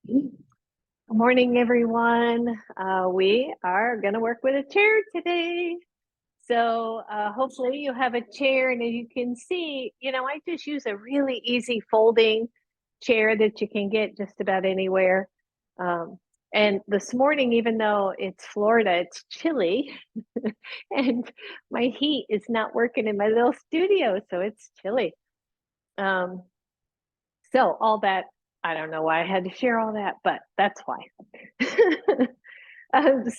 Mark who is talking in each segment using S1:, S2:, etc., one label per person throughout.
S1: Good morning, everyone. We are going to work with a chair today. So hopefully you have a chair, and as you can see, I just use a really easy folding chair that you can get just about anywhere. Um, and this morning, even though it's Florida, it's chilly and my heat is not working in my little studio, so it's chilly. Um, so all that, I don't know why I had to share all that, but that's why.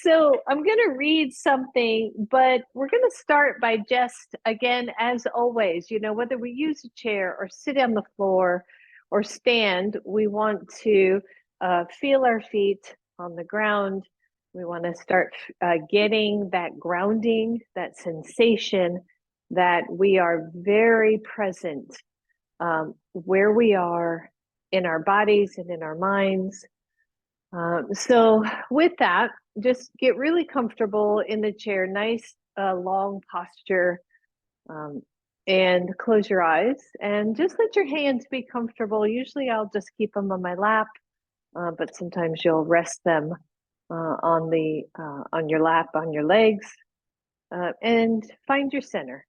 S1: So I'm going to read something, but we're going to start by just, again, as always, whether we use a chair or sit on the floor or stand, we want to feel our feet on the ground. We want to start getting that grounding, that sensation that we are very present where we are in our bodies and in our minds. So with that, just get really comfortable in the chair, nice long posture, um, and close your eyes and just let your hands be comfortable. Usually I'll just keep them on my lap, but sometimes you'll rest them on your lap, on your legs, and find your center.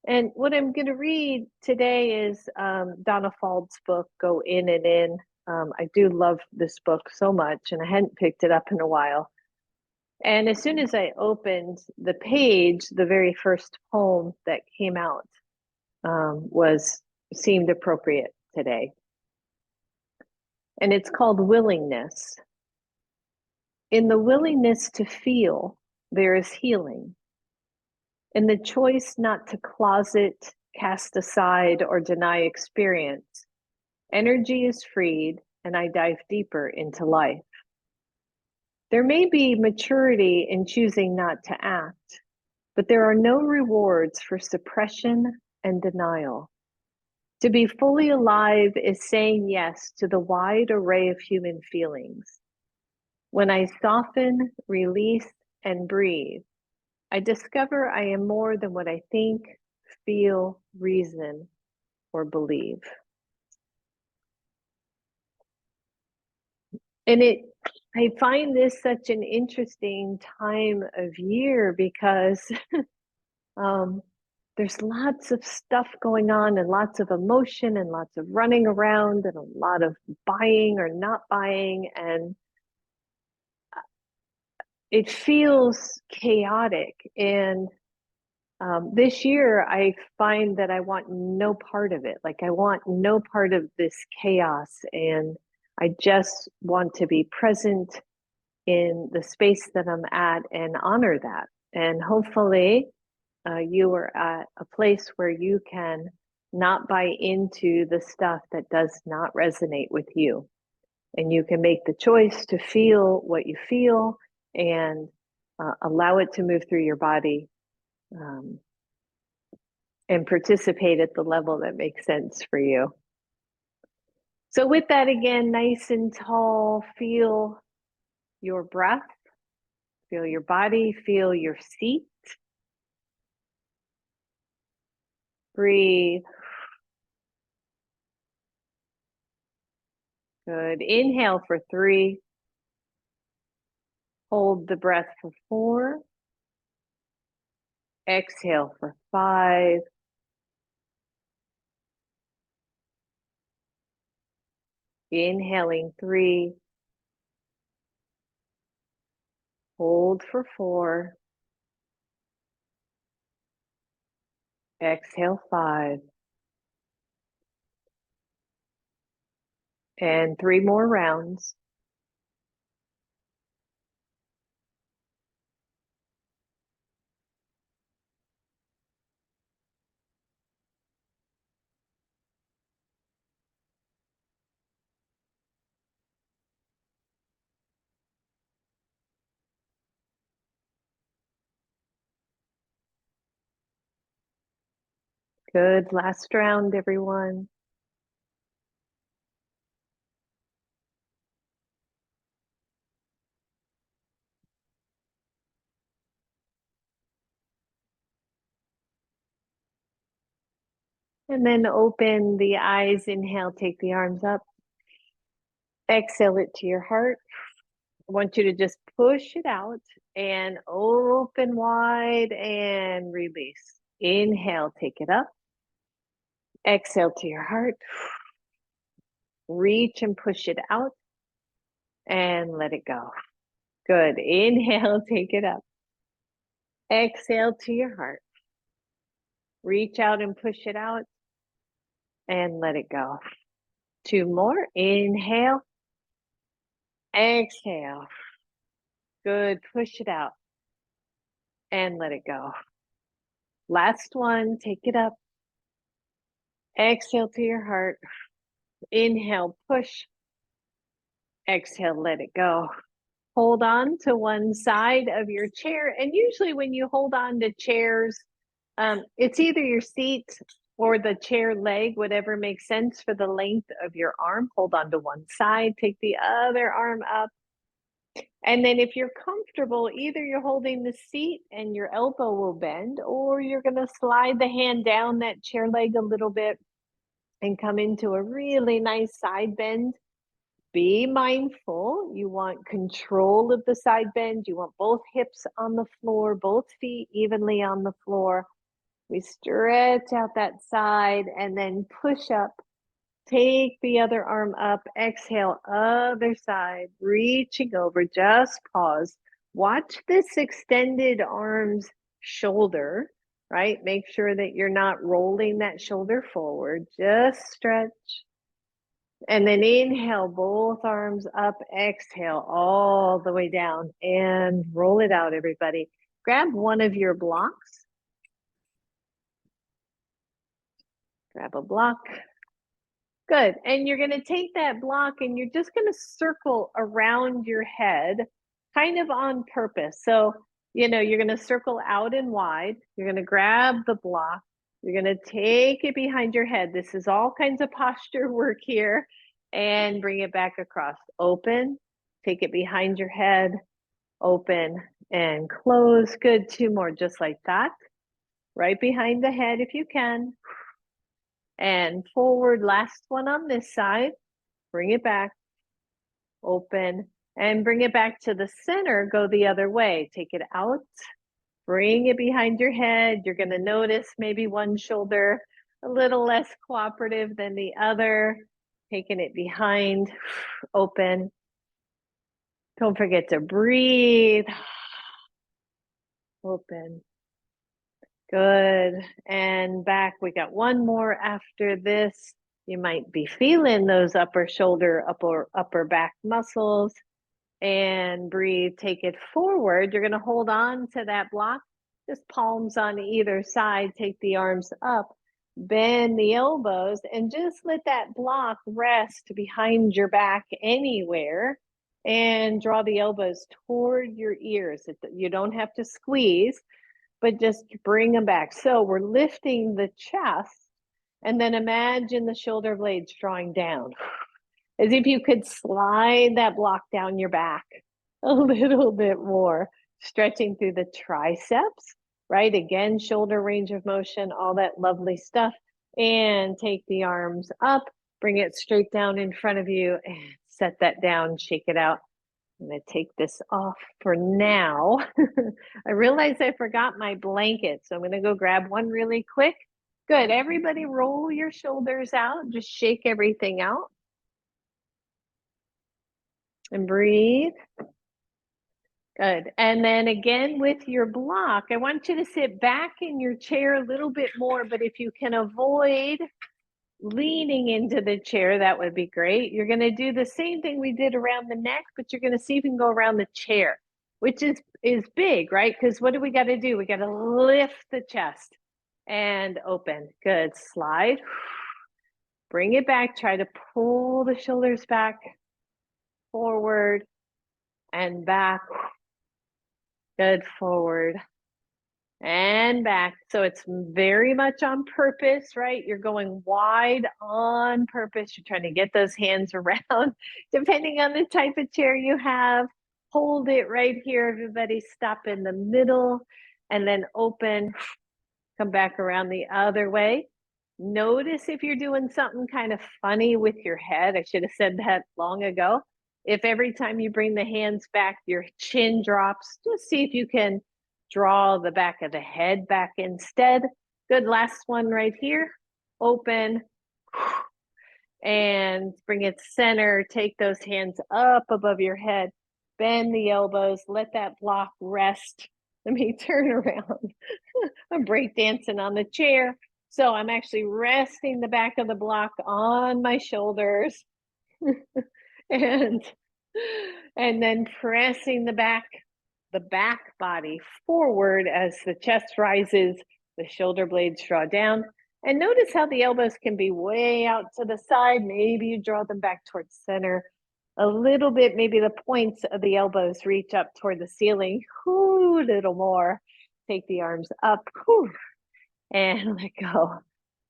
S1: And what I'm going to read today is Donna Fald's book, Go In and In. I do love this book so much, and I hadn't picked it up in a while. And as soon as I opened the page, the very first poem that came out was seemed appropriate today. And it's called Willingness. In the willingness to feel, there is healing. In the choice not to closet, cast aside, or deny experience, energy is freed, and I dive deeper into life. There may be maturity in choosing not to act, but there are no rewards for suppression and denial. To be fully alive is saying yes to the wide array of human feelings. When I soften, release, and breathe, I discover I am more than what I think, feel, reason, or believe. And I find this such an interesting time of year because um, there's lots of stuff going on and lots of emotion and lots of running around and a lot of buying or not buying. And it feels chaotic. And this year, I find that I want no part of it. Like, I want no part of this chaos. And I just want to be present in the space that I'm at and honor that. And hopefully, you are at a place where you can not buy into the stuff that does not resonate with you. And you can make the choice to feel what you feel and allow it to move through your body, um, and participate at the level that makes sense for you. So, with that, again, nice and tall, feel your breath, feel your body, feel your seat. Breathe. Good. Inhale for 3. Hold the breath for 4. Exhale for 5. Inhaling 3. Hold for 4. Exhale 5. And 3 more rounds. Good. Last round, everyone. And then open the eyes. Inhale, take the arms up. Exhale it to your heart. I want you to just push it out and open wide and release. Inhale, take it up. Exhale to your heart. Reach and push it out and let it go. Good. Inhale, take it up. Exhale to your heart. Reach out and push it out and let it go. 2 more. Inhale. Exhale. Good. Push it out and let it go. Last one. Take it up. Exhale to your heart. Inhale, push. Exhale, let it go. Hold on to one side of your chair. And usually when you hold on to chairs, it's either your seat or the chair leg, whatever makes sense for the length of your arm. Hold on to one side, take the other arm up. And then if you're comfortable, either you're holding the seat and your elbow will bend, or you're going to slide the hand down that chair leg a little bit and come into a really nice side bend. Be mindful. You want control of the side bend. You want both hips on the floor, both feet evenly on the floor. We stretch out that side and then push up. Take the other arm up. Exhale, other side, reaching over. Just pause. Watch this extended arm's shoulder, right? Make sure that you're not rolling that shoulder forward. Just stretch. And then inhale, both arms up. Exhale, all the way down and roll it out, everybody. Grab one of your blocks. Grab a block. Good. And you're going to take that block and you're just going to circle around your head kind of on purpose. So, you're going to circle out and wide. You're going to grab the block. You're going to take it behind your head. This is all kinds of posture work here. And bring it back across. Open. Take it behind your head. Open and close. Good. 2 more just like that. Right behind the head if you can. And forward. Last one on this side. Bring it back. Open. And bring it back to the center. Go the other way. Take it out. Bring it behind your head. You're going to notice maybe one shoulder a little less cooperative than the other. Taking it behind. Open. Don't forget to breathe. Open. Good. And back. We got one more after this. You might be feeling those upper shoulder, upper back muscles. And breathe. Take it forward. You're going to hold on to that block. Just palms on either side. Take the arms up. Bend the elbows and just let that block rest behind your back anywhere. And draw the elbows toward your ears. You don't have to squeeze, but just bring them back. So we're lifting the chest, and then imagine the shoulder blades drawing down, as if you could slide that block down your back a little bit more, stretching through the triceps, right? Again, shoulder range of motion, all that lovely stuff. And take the arms up, bring it straight down in front of you, and set that down, shake it out. I'm going to take this off for now. I realized I forgot my blanket, so I'm going to go grab one really quick. Good. Everybody roll your shoulders out. Just shake everything out. And breathe. Good. And then again with your block, I want you to sit back in your chair a little bit more, but if you can avoid leaning into the chair, that would be great. You're going to do the same thing we did around the neck, but you're going to see if you can go around the chair, which is big, right? Because what do we got to do? We got to lift the chest and open. Good. Slide. Bring it back. Try to pull the shoulders back, forward and back. Good. Forward and back. So it's very much on purpose, right? You're going wide on purpose. You're trying to get those hands around, depending on the type of chair you have. Hold it right here, everybody. Stop in the middle and then open. Come back around the other way. Notice if you're doing something kind of funny with your head. I should have said that long ago. If every time you bring the hands back, your chin drops, just see if you can draw the back of the head back instead. Good, last one right here. Open and bring it center. Take those hands up above your head. Bend the elbows, let that block rest. Let me turn around. I'm breakdancing on the chair. So I'm actually resting the back of the block on my shoulders and then pressing the back body forward as the chest rises, the shoulder blades draw down. And notice how the elbows can be way out to the side. Maybe you draw them back towards center a little bit. Maybe the points of the elbows reach up toward the ceiling. Ooh, a little more. Take the arms up. Whew, and let go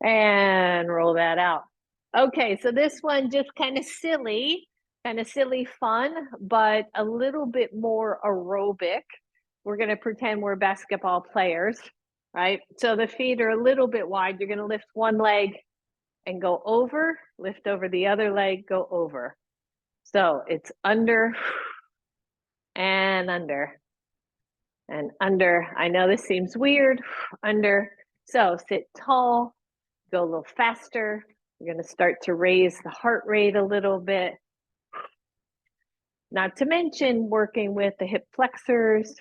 S1: and roll that out. Okay, so this one just kind of silly fun, but a little bit more aerobic. We're going to pretend we're basketball players, right? So the feet are a little bit wide. You're going to lift one leg and go over, lift over the other leg, go over. So it's under and under and under. I know this seems weird, under. So sit tall, go a little faster. You're going to start to raise the heart rate a little bit. Not to mention working with the hip flexors.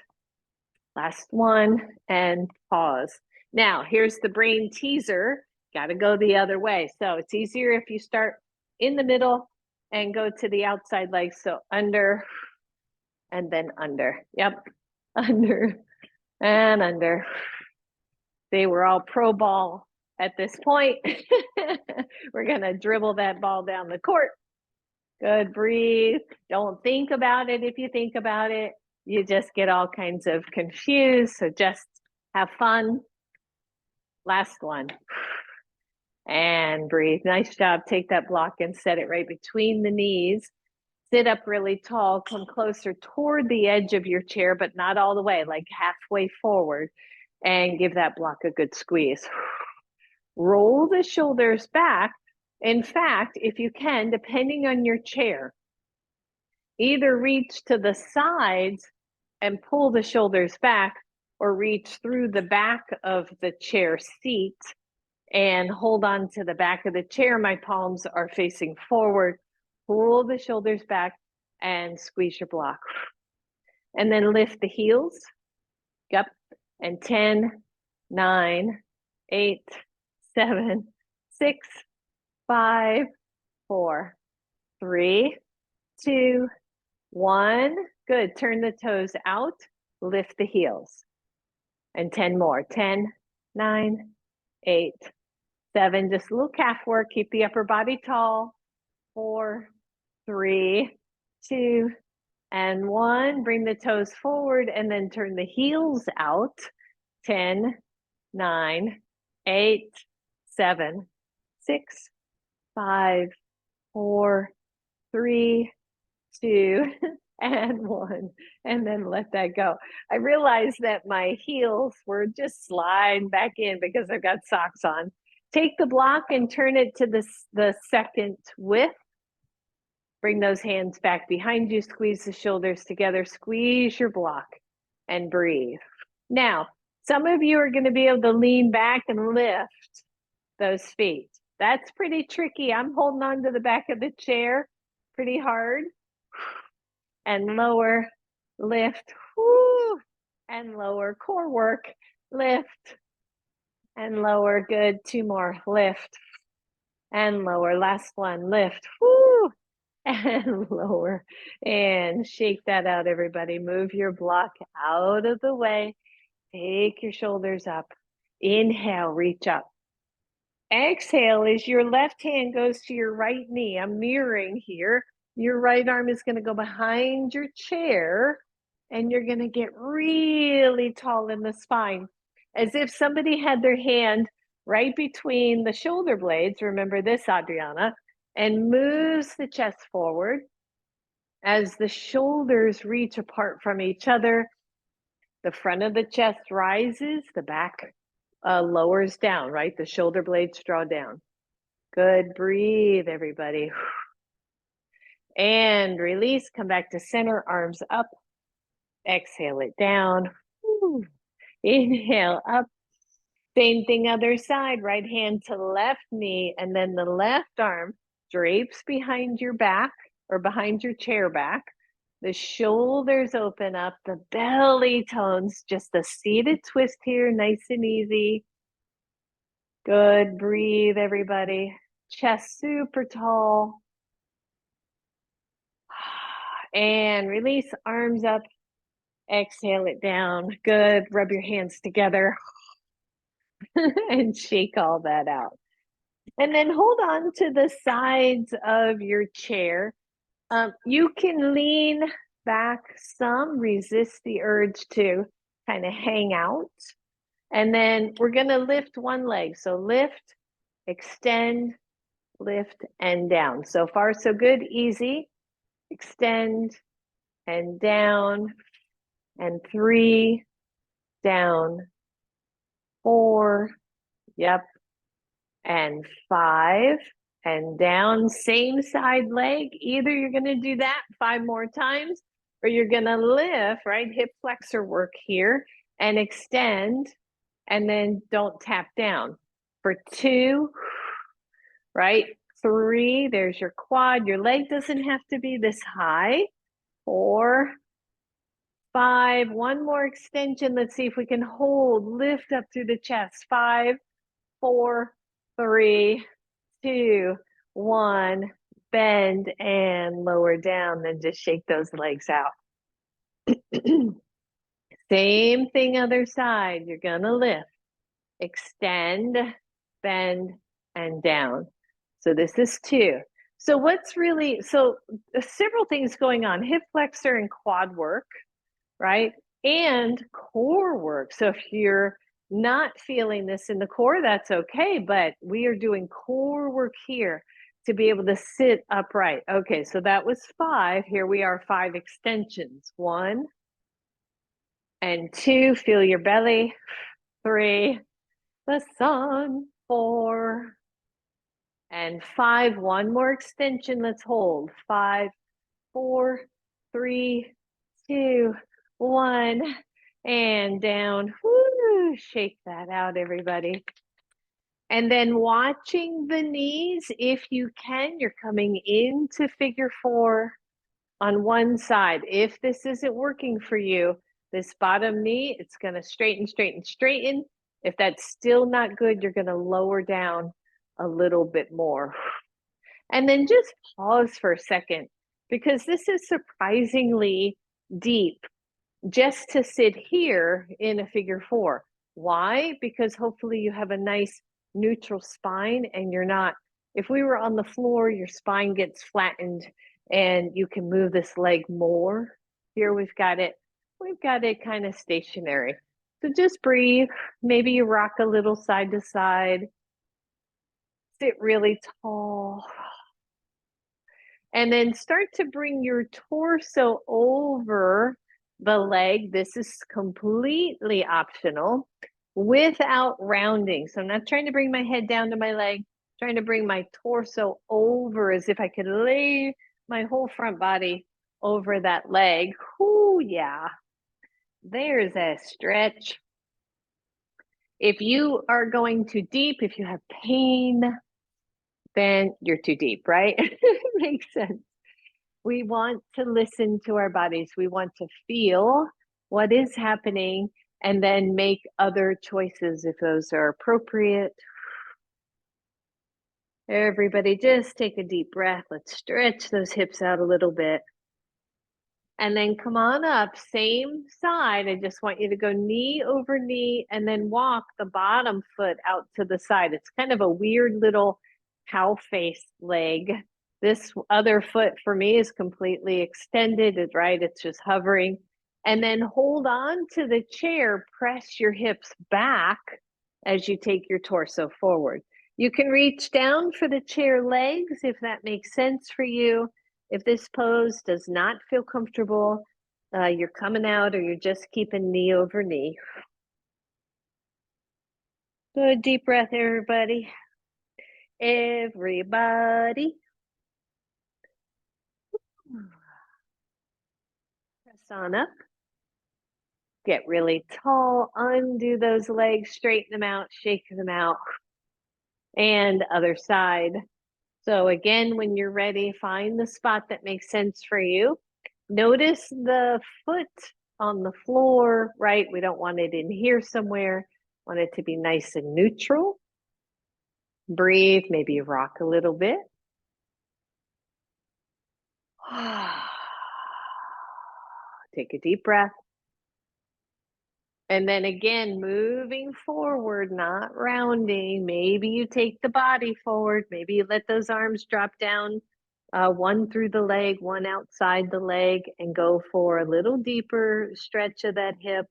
S1: Last one, and pause. Now, here's the brain teaser. Got to go the other way. So it's easier if you start in the middle and go to the outside leg. So under and then under. Yep, under and under. See, we're all pro ball at this point. We're going to dribble that ball down the court. Good, breathe. Don't think about it. If you think about it, you just get all kinds of confused. So just have fun. Last one. And breathe. Nice job. Take that block and set it right between the knees. Sit up really tall. Come closer toward the edge of your chair, but not all the way, like halfway forward. And give that block a good squeeze. Roll the shoulders back. In fact, if you can, depending on your chair, either reach to the sides and pull the shoulders back, or reach through the back of the chair seat and hold on to the back of the chair. My palms are facing forward. Pull the shoulders back and squeeze your block. And then lift the heels. Yep. And 10, 9, 8, 7, 6, 5, 4, 3, 2, 1. Good. Turn the toes out. Lift the heels. And 10 more. 10, 9, 8, 7. Just a little calf work. Keep the upper body tall. 4, 3, 2, and 1. Bring the toes forward and then turn the heels out. 10, 9, 8, 7, 6, 5, 4, 3, 2, and 1. And then let that go. I realized that my heels were just sliding back in because I've got socks on. Take the block and turn it to the second width. Bring those hands back behind you. Squeeze the shoulders together. Squeeze your block and breathe. Now, some of you are going to be able to lean back and lift those feet. That's pretty tricky. I'm holding on to the back of the chair pretty hard. And lower, lift, whoo, and lower. Core work, lift, and lower. Good. 2 more, lift, and lower. Last one, lift, whoo, and lower. And shake that out, everybody. Move your block out of the way. Take your shoulders up. Inhale, reach up. Exhale as your left hand goes to your right knee. I'm mirroring here. Your right arm is going to go behind your chair, and you're going to get really tall in the spine, as if somebody had their hand right between the shoulder blades. Remember this, Adriana, and moves the chest forward. As the shoulders reach apart from each other, the front of the chest rises, the back lowers down, right? The shoulder blades draw down. Good. Breathe, everybody. And release. Come back to center, arms up. Exhale it down. Inhale up. Same thing, other side. Right hand to left knee, and then the left arm drapes behind your back or behind your chair back. The shoulders open up, the belly tones, just a seated twist here, nice and easy. Good. Breathe, everybody. Chest super tall. And release, arms up. Exhale it down. Good. Rub your hands together and shake all that out. And then hold on to the sides of your chair. You can lean back some, resist the urge to kind of hang out. And then we're going to lift one leg. So lift, extend, lift, and down. So far, so good. Easy. Extend and down. And 3, down. 4, yep. And 5, and down. Same side leg. Either you're going to do that 5 more times, or you're going to lift, right? Hip flexor work here, and extend, and then don't tap down. For 2, right? 3, there's your quad. Your leg doesn't have to be this high. 4, 5, one more extension. Let's see if we can hold, lift up through the chest. 5, 4, 3, 2, 1. Bend and lower down. Then just shake those legs out. Same thing, other side. You're gonna lift, extend, bend, and down. So this is 2. So what's really, several things going on. Hip flexor and quad work, right? And core work. So if you're not feeling this in the core, that's okay, but we are doing core work here to be able to sit upright. Okay, so that was 5. Here we are, 5 extensions. 1 and 2, feel your belly. 3, the sun. 4 and 5, one more extension. Let's hold. 5, 4, 3, 2, 1, and down. Woo, shake that out, everybody. And then watching the knees, if you can, you're coming into figure 4 on one side. If this isn't working for you, this bottom knee, it's going to straighten, straighten, straighten. If that's still not good, you're going to lower down a little bit more. And then just pause for a second, because this is surprisingly deep just to sit here in a figure 4. Why? Because hopefully you have a nice neutral spine, and you're not, if we were on the floor, your spine gets flattened and you can move this leg more. Here we've got it kind of stationary. So just breathe. Maybe you rock a little side to side. Sit really tall. And then start to bring your torso over the leg. This is completely optional without rounding. So I'm not trying to bring my head down to my leg, I'm trying to bring my torso over as if I could lay my whole front body over that leg. Ooh, yeah. There's a stretch. If you are going too deep, if you have pain, then you're too deep, right? Makes sense. We want to listen to our bodies. We want to feel what is happening and then make other choices if those are appropriate. Everybody just take a deep breath. Let's stretch those hips out a little bit. And then come on up, same side. I just want you to go knee over knee and then walk the bottom foot out to the side. It's kind of a weird little cow face leg. This other foot for me is completely extended, right? It's just hovering. And then hold on to the chair, press your hips back as you take your torso forward. You can reach down for the chair legs if that makes sense for you. If this pose does not feel comfortable, you're coming out or you're just keeping knee over knee. Good deep breath, everybody. Everybody. Press on up. Get really tall. Undo those legs. Straighten them out. Shake them out. And other side. So again, when you're ready, find the spot that makes sense for you. Notice the foot on the floor, right? We don't want it in here somewhere. Want it to be nice and neutral. Breathe, maybe rock a little bit. Take a deep breath. And then again, moving forward, not rounding. Maybe you take the body forward. Maybe you let those arms drop down, one through the leg, one outside the leg, and go for a little deeper stretch of that hip.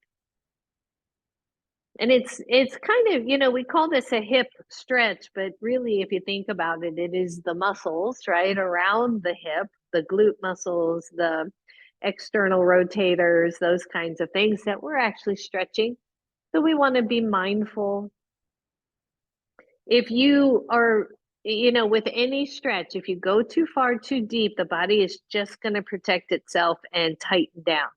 S1: And it's kind of, you know, we call this a hip stretch, but really, if you think about it, it is the muscles, right, around the hip, the glute muscles, the external rotators, those kinds of things that we're actually stretching. So we want to be mindful. If you are, you know, with any stretch, if you go too far, too deep, the body is just going to protect itself and tighten down.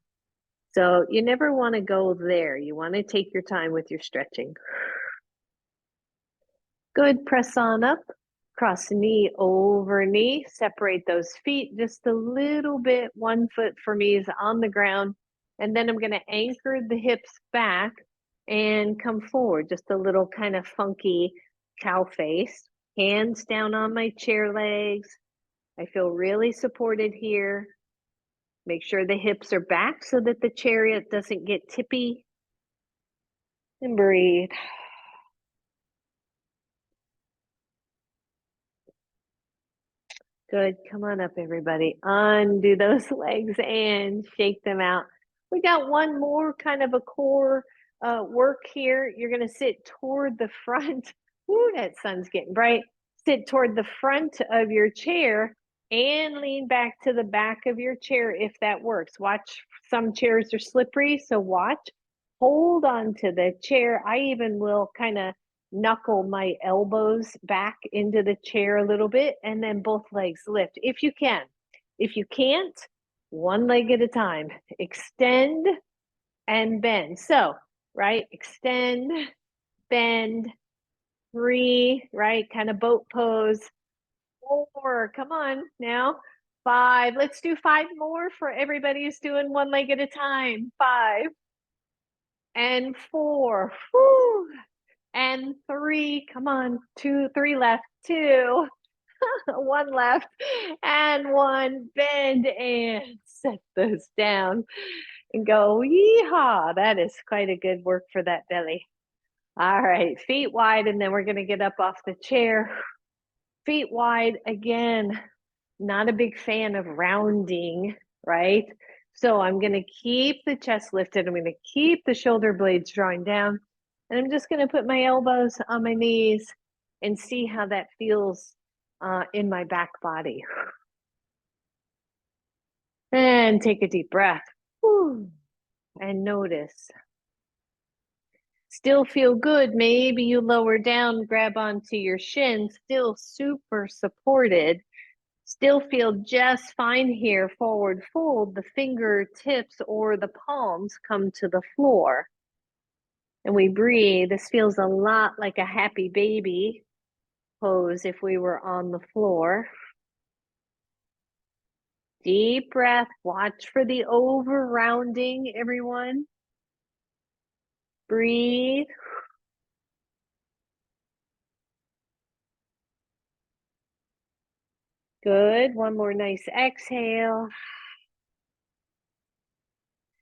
S1: So you never want to go there. You want to take your time with your stretching. Good. Press on up. Cross knee over knee. Separate those feet just a little bit. 1 foot for me is on the ground. And then I'm going to anchor the hips back and come forward. Just a little kind of funky cow face. Hands down on my chair legs. I feel really supported here. Make sure the hips are back so that the chariot doesn't get tippy. And breathe. Good. Come on up, everybody. Undo those legs and shake them out. We got one more kind of a core work here. You're going to sit toward the front. Ooh, that sun's getting bright. Sit toward the front of your chair and lean back to the back of your chair if that works. Watch, some chairs are slippery, so watch. Hold on to the chair. I even will kind of knuckle my elbows back into the chair a little bit and then both legs lift if you can. If you can't, one leg at a time. Extend and bend. So, right, extend, bend, 3, right, kind of boat pose. 4, come on now. 5, let's do 5 more for everybody who's doing one leg at a time. 5 and 4. Whew. And 3, come on, 2, 3 left, 2, 1 left, and 1, bend and set those down and go, yeehaw. That is quite a good work for that belly. All right, feet wide, and then we're gonna get up off the chair. Feet wide, again, not a big fan of rounding, right? So I'm gonna keep the chest lifted. I'm gonna keep the shoulder blades drawing down. And I'm just going to put my elbows on my knees and see how that feels in my back body. And take a deep breath. Whew. And notice. Still feel good. Maybe you lower down, grab onto your shins. Still super supported. Still feel just fine here. Forward fold. The fingertips or the palms come to the floor. And we breathe. This feels a lot like a happy baby pose if we were on the floor. Deep breath. Watch for the over rounding, everyone. Breathe. Good. One more nice exhale.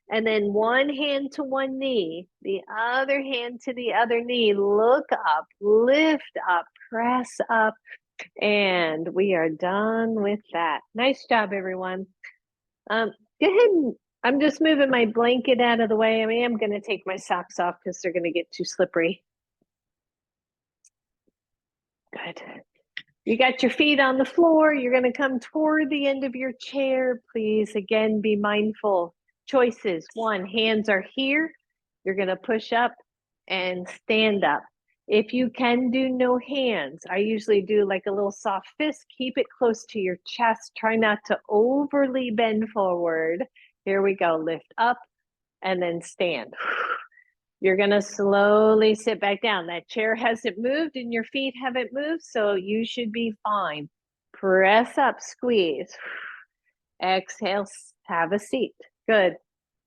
S1: And then one hand to one knee, the other hand to the other knee. Look up, lift up, press up, and we are done with that. Nice job, everyone. Go ahead and I'm just moving my blanket out of the way. I am going to take my socks off because they're going to get too slippery. Good. You got your feet on the floor. You're going to come toward the end of your chair. Please, again, be mindful. Choices. 1, hands are here. You're going to push up and stand up. If you can do no hands, I usually do like a little soft fist. Keep it close to your chest. Try not to overly bend forward. Here we go. Lift up and then stand. You're going to slowly sit back down. That chair hasn't moved and your feet haven't moved, so you should be fine. Press up, squeeze. Exhale, have a seat. Good.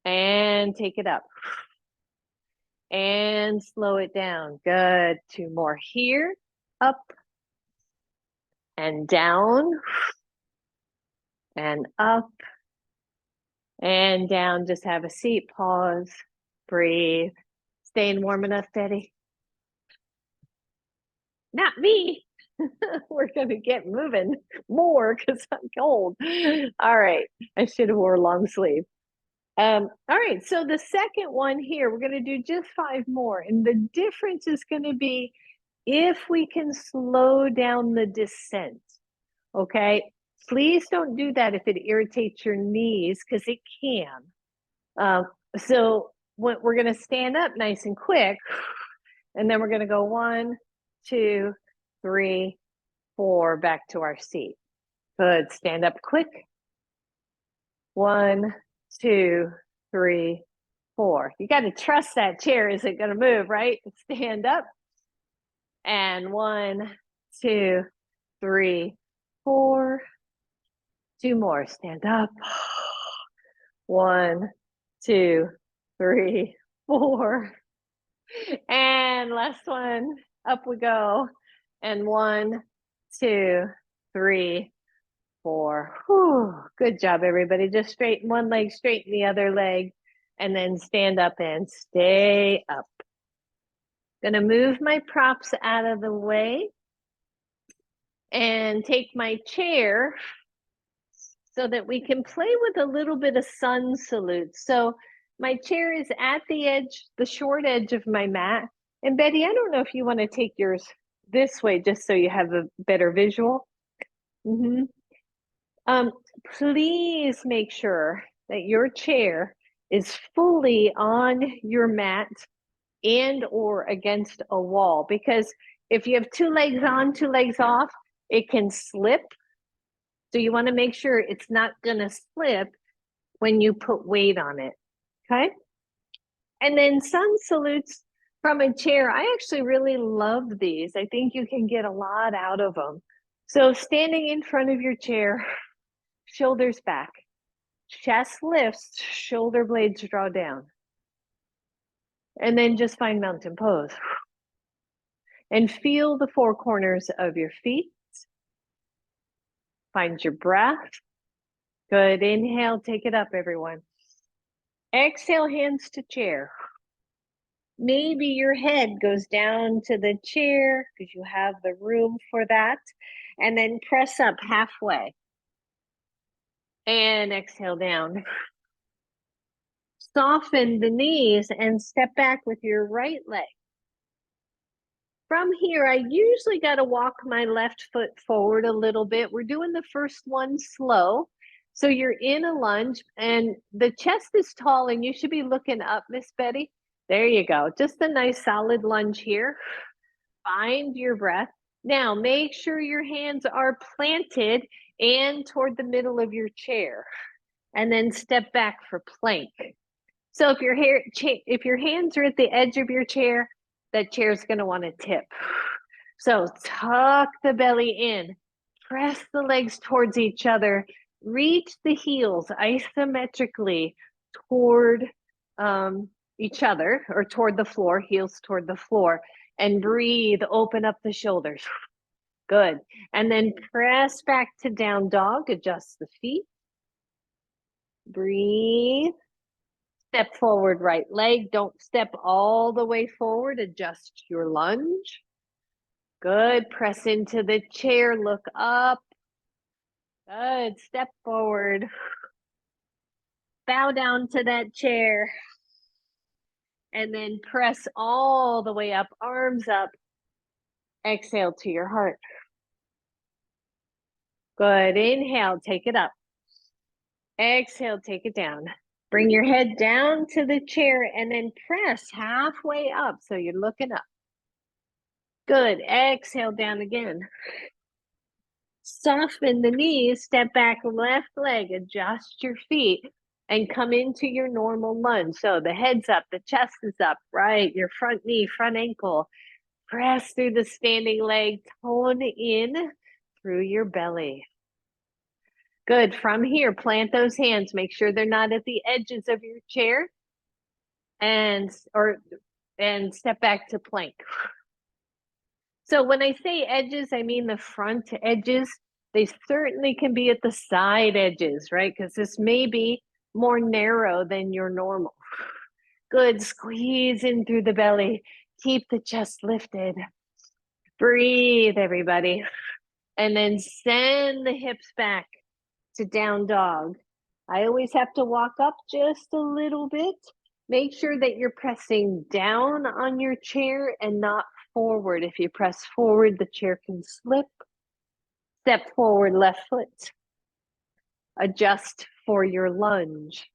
S1: And take it up. And slow it down. Good. 2 more here. Up and down and up and down. Just have a seat. Pause. Breathe. Staying warm enough, Betty? Not me. We're going to get moving more because I'm cold. All right. I should have wore a long sleeve. All right. So the second one here, we're going to do just 5 more. And the difference is going to be if we can slow down the descent. Okay. Please don't do that if it irritates your knees because it can. So we're going to stand up nice and quick. And then we're going to go 1, 2, 3, 4, back to our seat. Good. Stand up quick. 1, 2, 3, 4. You got to trust that chair isn't going to move, right? Stand up. And 1, 2, 3, 4. 2 more. Stand up. 1, 2, 3, 4. And last one. Up we go. And 1, 2, 3, 4. Whew. Good job, everybody. Just straighten one leg, straighten the other leg, and then stand up and stay up. Gonna move my props out of the way and take my chair so that we can play with a little bit of sun salute. So my chair is at the edge, the short edge of my mat. And Betty, I don't know if you want to take yours this way just so you have a better visual. Please make sure that your chair is fully on your mat and or against a wall, because if you have 2 legs on, 2 legs off, it can slip. So you want to make sure it's not going to slip when you put weight on it. Okay. And then sun salutes from a chair. I actually really love these. I think you can get a lot out of them. So standing in front of your chair, shoulders back, chest lifts, shoulder blades draw down. And then just find mountain pose. And feel the 4 corners of your feet. Find your breath. Good. Inhale, take it up, everyone. Exhale, hands to chair. Maybe your head goes down to the chair because you have the room for that. And then press up halfway. And exhale down. Soften the knees and step back with your right leg. From here, I usually got to walk my left foot forward a little bit. We're doing the first one slow. So you're in a lunge and the chest is tall and you should be looking up, Miss Betty. There you go. Just a nice solid lunge here. Find your breath. Now make sure your hands are planted and toward the middle of your chair. And then step back for plank. So if your hands are at the edge of your chair, that chair's going to want to tip. So tuck the belly in, press the legs towards each other, reach the heels isometrically toward each other or toward the floor, heels toward the floor, and breathe, open up the shoulders. Good. And then press back to down dog, adjust the feet. Breathe. Step forward, right leg. Don't step all the way forward. Adjust your lunge. Good. Press into the chair. Look up. Good. Step forward. Bow down to that chair. And then press all the way up. Arms up. Exhale to your heart. Good. Inhale. Take it up. Exhale. Take it down. Bring your head down to the chair and then press halfway up so you're looking up. Good. Exhale down again. Soften the knees, step back left leg, adjust your feet, and come into your normal lunge. So the head's up, the chest is up, right? Your front knee, front ankle. Press through the standing leg, tone in through your belly. Good. From here, plant those hands. Make sure they're not at the edges of your chair. And step back to plank. So when I say edges, I mean the front edges. They certainly can be at the side edges, right? Because this may be more narrow than your normal. Good. Squeeze in through the belly. Keep the chest lifted. Breathe, everybody. And then send the hips back to down dog. I always have to walk up just a little bit. Make sure that you're pressing down on your chair and not forward. If you press forward, the chair can slip. Step forward, left foot. Adjust for your lunge.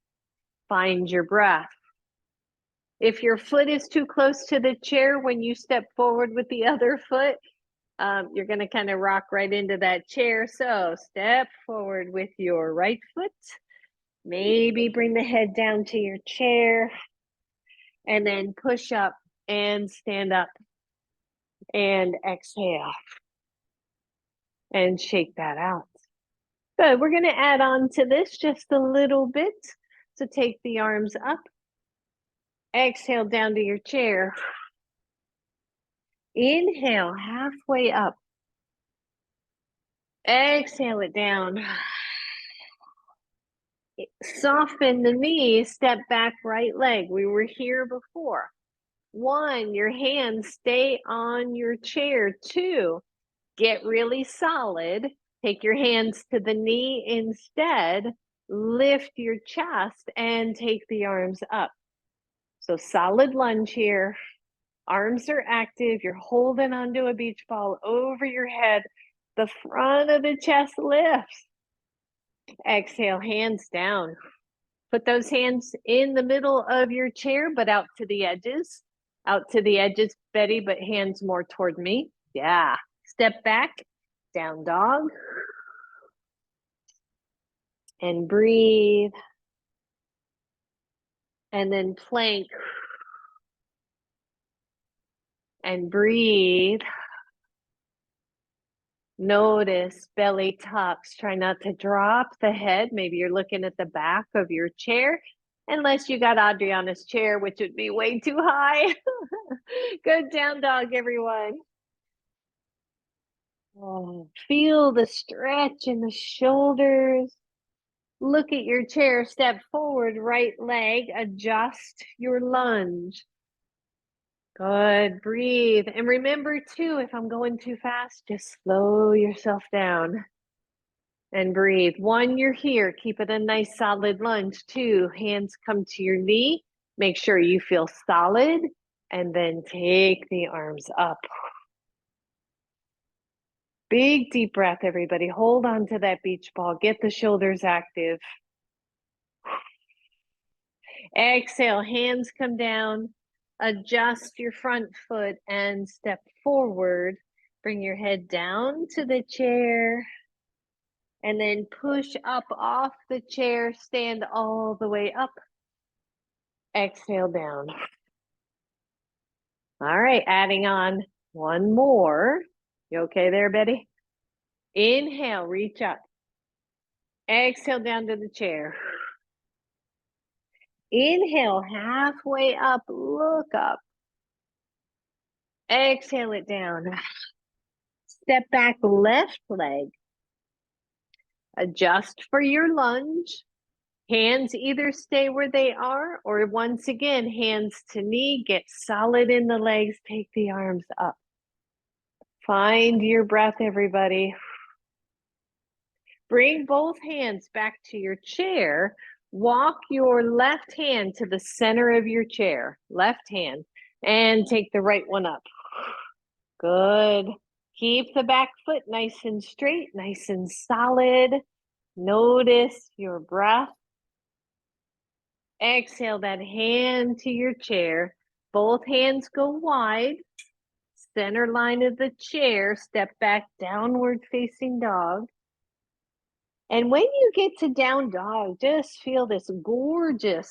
S1: Find your breath. If your foot is too close to the chair when you step forward with the other foot, you're going to kind of rock right into that chair. So step forward with your right foot. Maybe bring the head down to your chair. And then push up and stand up. And exhale. And shake that out. Good. We're going to add on to this just a little bit. So take the arms up. Exhale down to your chair. Inhale halfway up. Exhale it down. Soften the knees, step back right leg. We were here before. 1, your hands stay on your chair. 2, get really solid. Take your hands to the knee instead. Lift your chest and take the arms up. So solid lunge here. Arms are active. You're holding onto a beach ball over your head. The front of the chest lifts. Exhale, hands down. Put those hands in the middle of your chair, but out to the edges. Out to the edges, Betty, but hands more toward me. Yeah. Step back, down dog. And breathe. And then plank. And breathe. Notice belly tucks. Try not to drop the head. Maybe you're looking at the back of your chair, unless you got Adriana's chair, which would be way too high. Good down dog, everyone. Oh, feel the stretch in the shoulders. Look at your chair. Step forward, right leg. Adjust your lunge. Good. Breathe. And remember too, if I'm going too fast, just slow yourself down. And breathe. 1, you're here. Keep it a nice solid lunge. 2, hands come to your knee. Make sure you feel solid. And then take the arms up. Big deep breath, everybody. Hold on to that beach ball. Get the shoulders active. Exhale, hands come down. Adjust your front foot and step forward. Bring your head down to the chair. And then push up off the chair. Stand all the way up. Exhale down. All right, adding on 1 more. You okay there, Betty? Inhale, reach up. Exhale down to the chair. Inhale, halfway up, look up. Exhale it down. Step back, left leg. Adjust for your lunge. Hands either stay where they are, or once again, hands to knee. Get solid in the legs. Take the arms up. Find your breath, everybody. Bring both hands back to your chair. Walk your left hand to the center of your chair. Left hand. And take the right one up. Good. Keep the back foot nice and straight, nice and solid. Notice your breath. Exhale that hand to your chair. Both hands go wide. center line of the chair, step back, downward facing dog. And when you get to down dog, just feel this gorgeous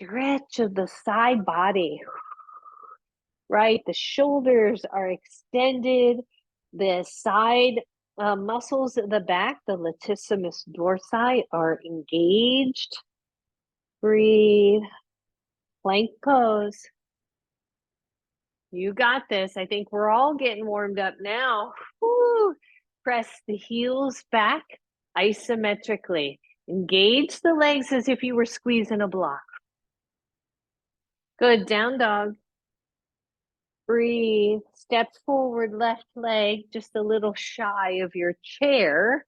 S1: stretch of the side body, right? The shoulders are extended, the side muscles of the back, the latissimus dorsi, are engaged. Breathe, plank pose. You got this. I think we're all getting warmed up now. Woo. Press the heels back isometrically. Engage the legs as if you were squeezing a block. Good, down dog. Breathe, step forward, left leg just a little shy of your chair.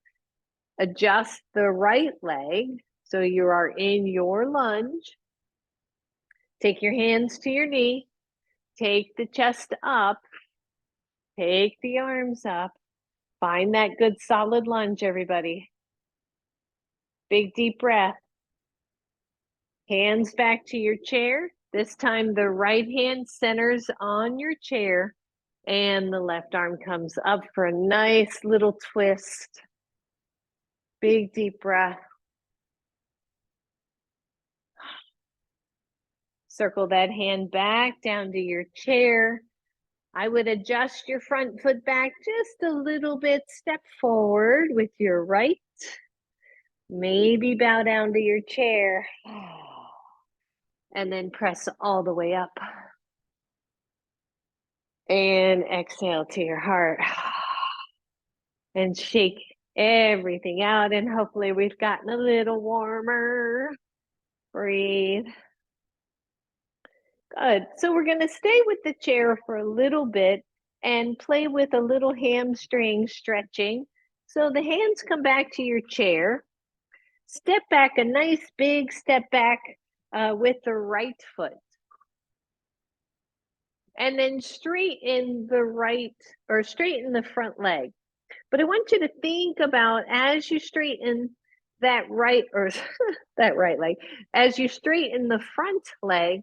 S1: Adjust the right leg so you are in your lunge. Take your hands to your knee. Take the chest up. Take the arms up. Find that good solid lunge, everybody. Big deep breath. Hands back to your chair. This time the right hand centers on your chair and the left arm comes up for a nice little twist. Big deep breath. Circle that hand back down to your chair. I would adjust your front foot back just a little bit. Step forward with your right. Maybe bow down to your chair. And then press all the way up. And exhale to your heart. And shake everything out. And hopefully we've gotten a little warmer. Breathe. Good. So we're going to stay with the chair for a little bit and play with a little hamstring stretching. So the hands come back to your chair. Step back, a nice big step back with the right foot. And then straighten the right, or straighten the front leg. But I want you to think about as you straighten that right, or that right leg, as you straighten the front leg,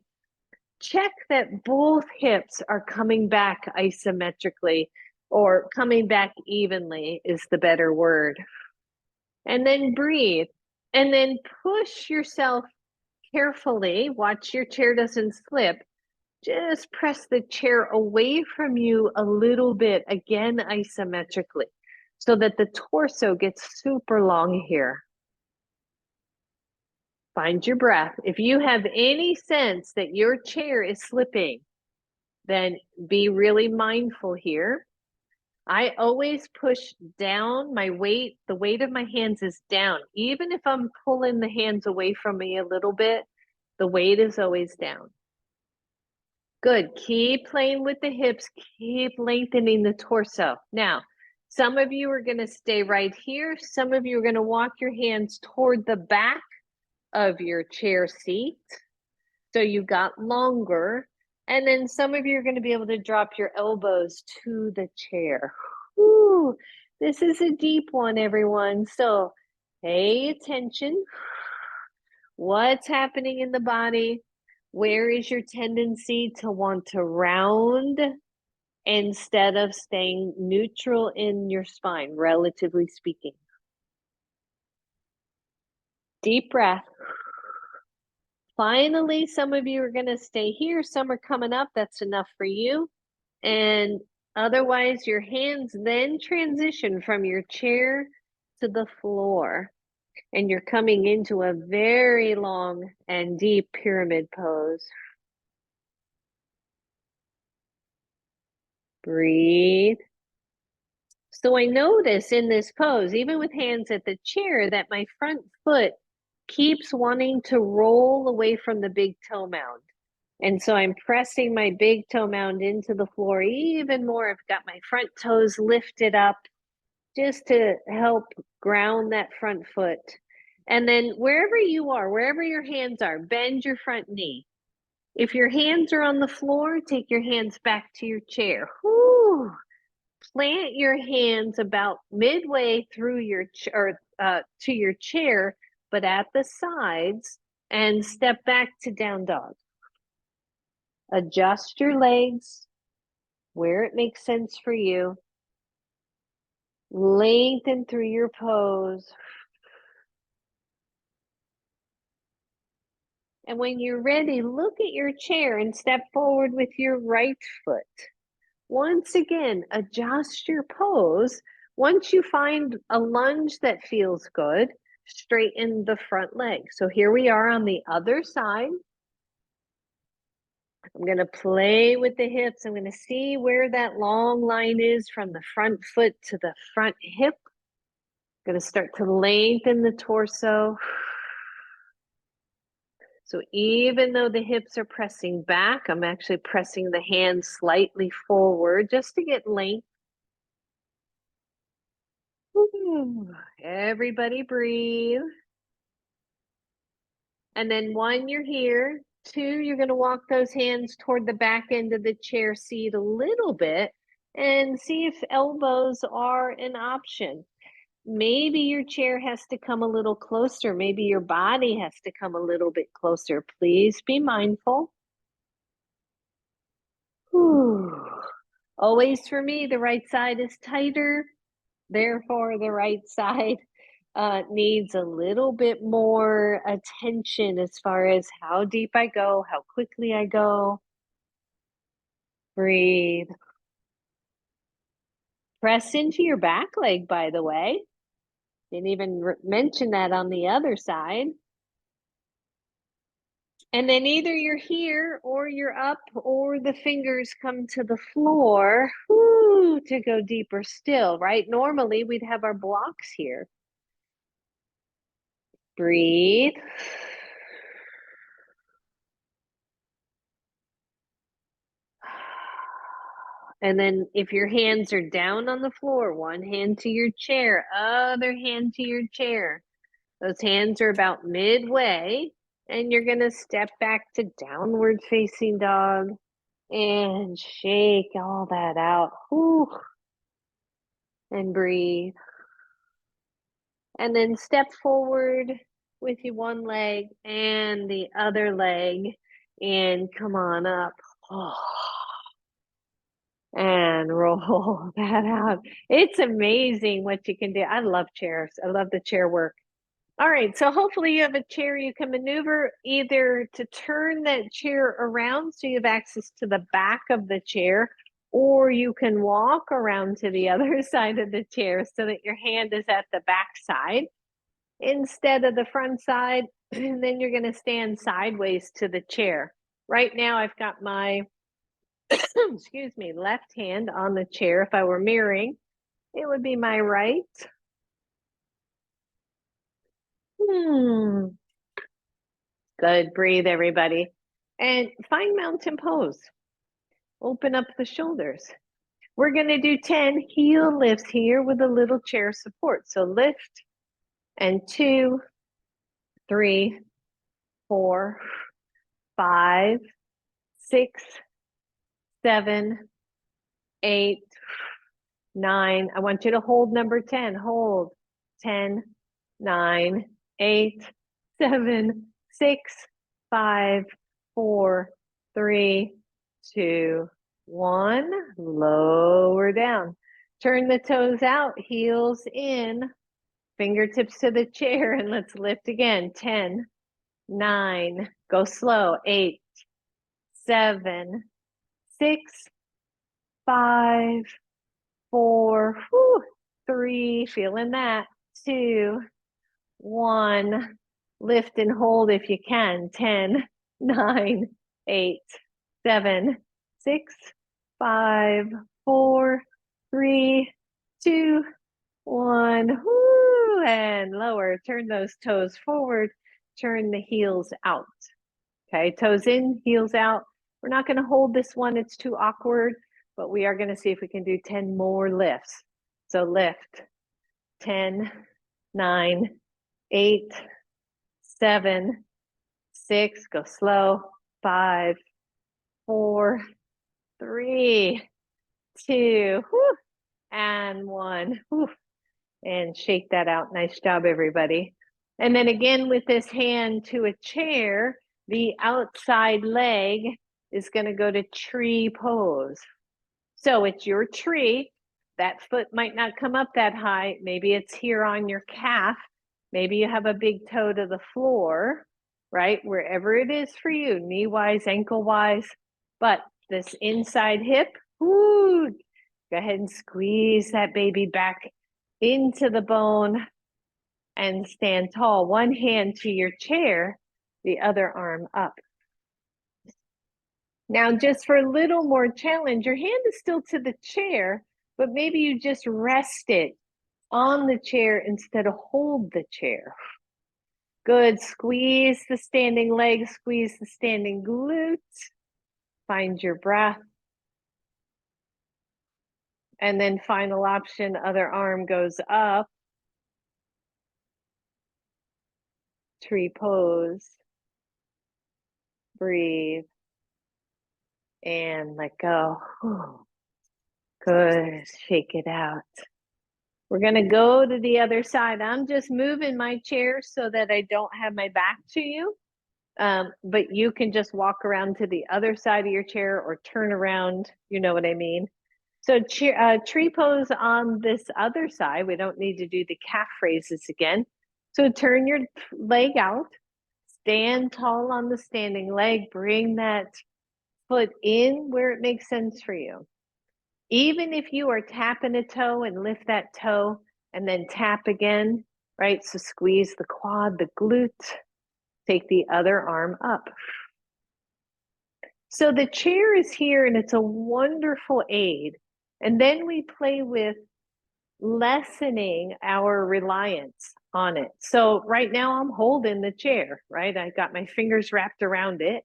S1: check that both hips are coming back isometrically, or coming back evenly is the better word. And then breathe. And then push yourself carefully. Watch your chair doesn't slip. Just press the chair away from you a little bit, again isometrically, so that the torso gets super long here. Find your breath. If you have any sense that your chair is slipping, then be really mindful here. I always push down my weight. The weight of my hands is down. Even if I'm pulling the hands away from me a little bit, the weight is always down. Good. Keep playing with the hips. Keep lengthening the torso. Now, some of you are going to stay right here. Some of you are going to walk your hands toward the back of your chair seat. So you got longer. And then some of you are going to be able to drop your elbows to the chair. Whew. This is a deep one, everyone. So pay attention. What's happening in the body? Where is your tendency to want to round instead of staying neutral in your spine, relatively speaking? Deep breath. Finally, some of you are going to stay here. Some are coming up. That's enough for you. And otherwise, your hands then transition from your chair to the floor. And you're coming into a very long and deep pyramid pose. Breathe. So I notice in this pose, even with hands at the chair, that my front foot keeps wanting to roll away from the big toe mound. And so I'm pressing my big toe mound into the floor even more. I've got my front toes lifted up just to help ground that front foot. And then wherever you are, wherever your hands are, bend your front knee. If your hands are on the floor, take your hands back to your chair. Whew. Plant your hands about midway through your to your chair, but at the sides, and step back to down dog. Adjust your legs. where it makes sense for you. Lengthen through your pose. And when you're ready, look at your chair and step forward with your right foot. Once again, adjust your pose. Once you find a lunge that feels good, straighten the front leg. So here we are on the other side. I'm going to play with the hips. I'm going to see where that long line is from the front foot to the front hip. I'm going to start to lengthen the torso. So even though the hips are pressing back, I'm actually pressing the hands slightly forward just to get length. Everybody breathe. And then 1, you're here. 2, you're going to walk those hands toward the back end of the chair seat a little bit and see if elbows are an option. Maybe your chair has to come a little closer. Maybe your body has to come a little bit closer. Please be mindful. Always for me, the right side is tighter. Therefore, the right side needs a little bit more attention as far as how deep I go, how quickly I go. Breathe. Press into your back leg, by the way. Didn't even mention that on the other side. And then either you're here or you're up or the fingers come to the floor to go deeper still, right? Normally we'd have our blocks here. Breathe. And then if your hands are down on the floor, one hand to your chair, other hand to your chair. Those hands are about midway, and you're going to step back to downward facing dog and shake all that out. And breathe. And then step forward with your one leg and the other leg and come on up. And roll that out. It's amazing what you can do. I love chairs. I love the chair work. All right, so hopefully you have a chair you can maneuver either to turn that chair around so you have access to the back of the chair, or you can walk around to the other side of the chair so that your hand is at the back side instead of the front side. And then you're going to stand sideways to the chair. Right now, I've got my excuse me, left hand on the chair. If I were mirroring, it would be my right. Good, breathe everybody. And find mountain pose. Open up the shoulders. We're gonna do 10 heel lifts here with a little chair support. So lift and 2, 3, 4, 5, 6, 7, 8, 9. I want you to hold number 10. Hold 10, 9, 8, 7, 6, 5, 4, 3, 2, 1. Lower down. Turn the toes out, heels in, fingertips to the chair, and let's lift again. 10, 9, go slow. 8, 7, 6, 5, 4, 3, feeling that. 2, 1, lift and hold if you can. 10, 9, 8, 7, 6, 5, 4, 3, 2, 1. And lower. Turn those toes forward. Turn the heels out. Okay, toes in, heels out. We're not going to hold this one. It's too awkward, but we are going to see if we can do 10 more lifts. So lift. 10, 9, 8, 7, 6, go slow. 5, 4, 3, 2, and 1. And shake that out. Nice job, everybody. And then again with this hand to a chair, the outside leg is going to go to tree pose. So it's your tree. That foot might not come up that high. Maybe it's here on your calf. Maybe you have a big toe to the floor, right? Wherever it is for you, knee-wise, ankle-wise. But this inside hip, whoo, go ahead and squeeze that baby back into the bone and stand tall. One hand to your chair, the other arm up. Now, just for a little more challenge, your hand is still to the chair, but maybe you just rest it on the chair instead of hold the chair. Good. Squeeze the standing leg, squeeze the standing glute. Find your breath. And then final option, other arm goes up. Tree pose. Breathe. And let go. Good. Shake it out. We're going to go to the other side. I'm just moving my chair so that I don't have my back to you. But you can just walk around to the other side of your chair or turn around. You know what I mean? So tree pose on this other side. We don't need to do the calf raises again. So turn your leg out. Stand tall on the standing leg. Bring that foot in where it makes sense for you. Even if you are tapping a toe and lift that toe and then tap again, right? So squeeze the quad, the glute, take the other arm up. So the chair is here and it's a wonderful aid. And then we play with lessening our reliance on it. So right now I'm holding the chair, right? I got my fingers wrapped around it.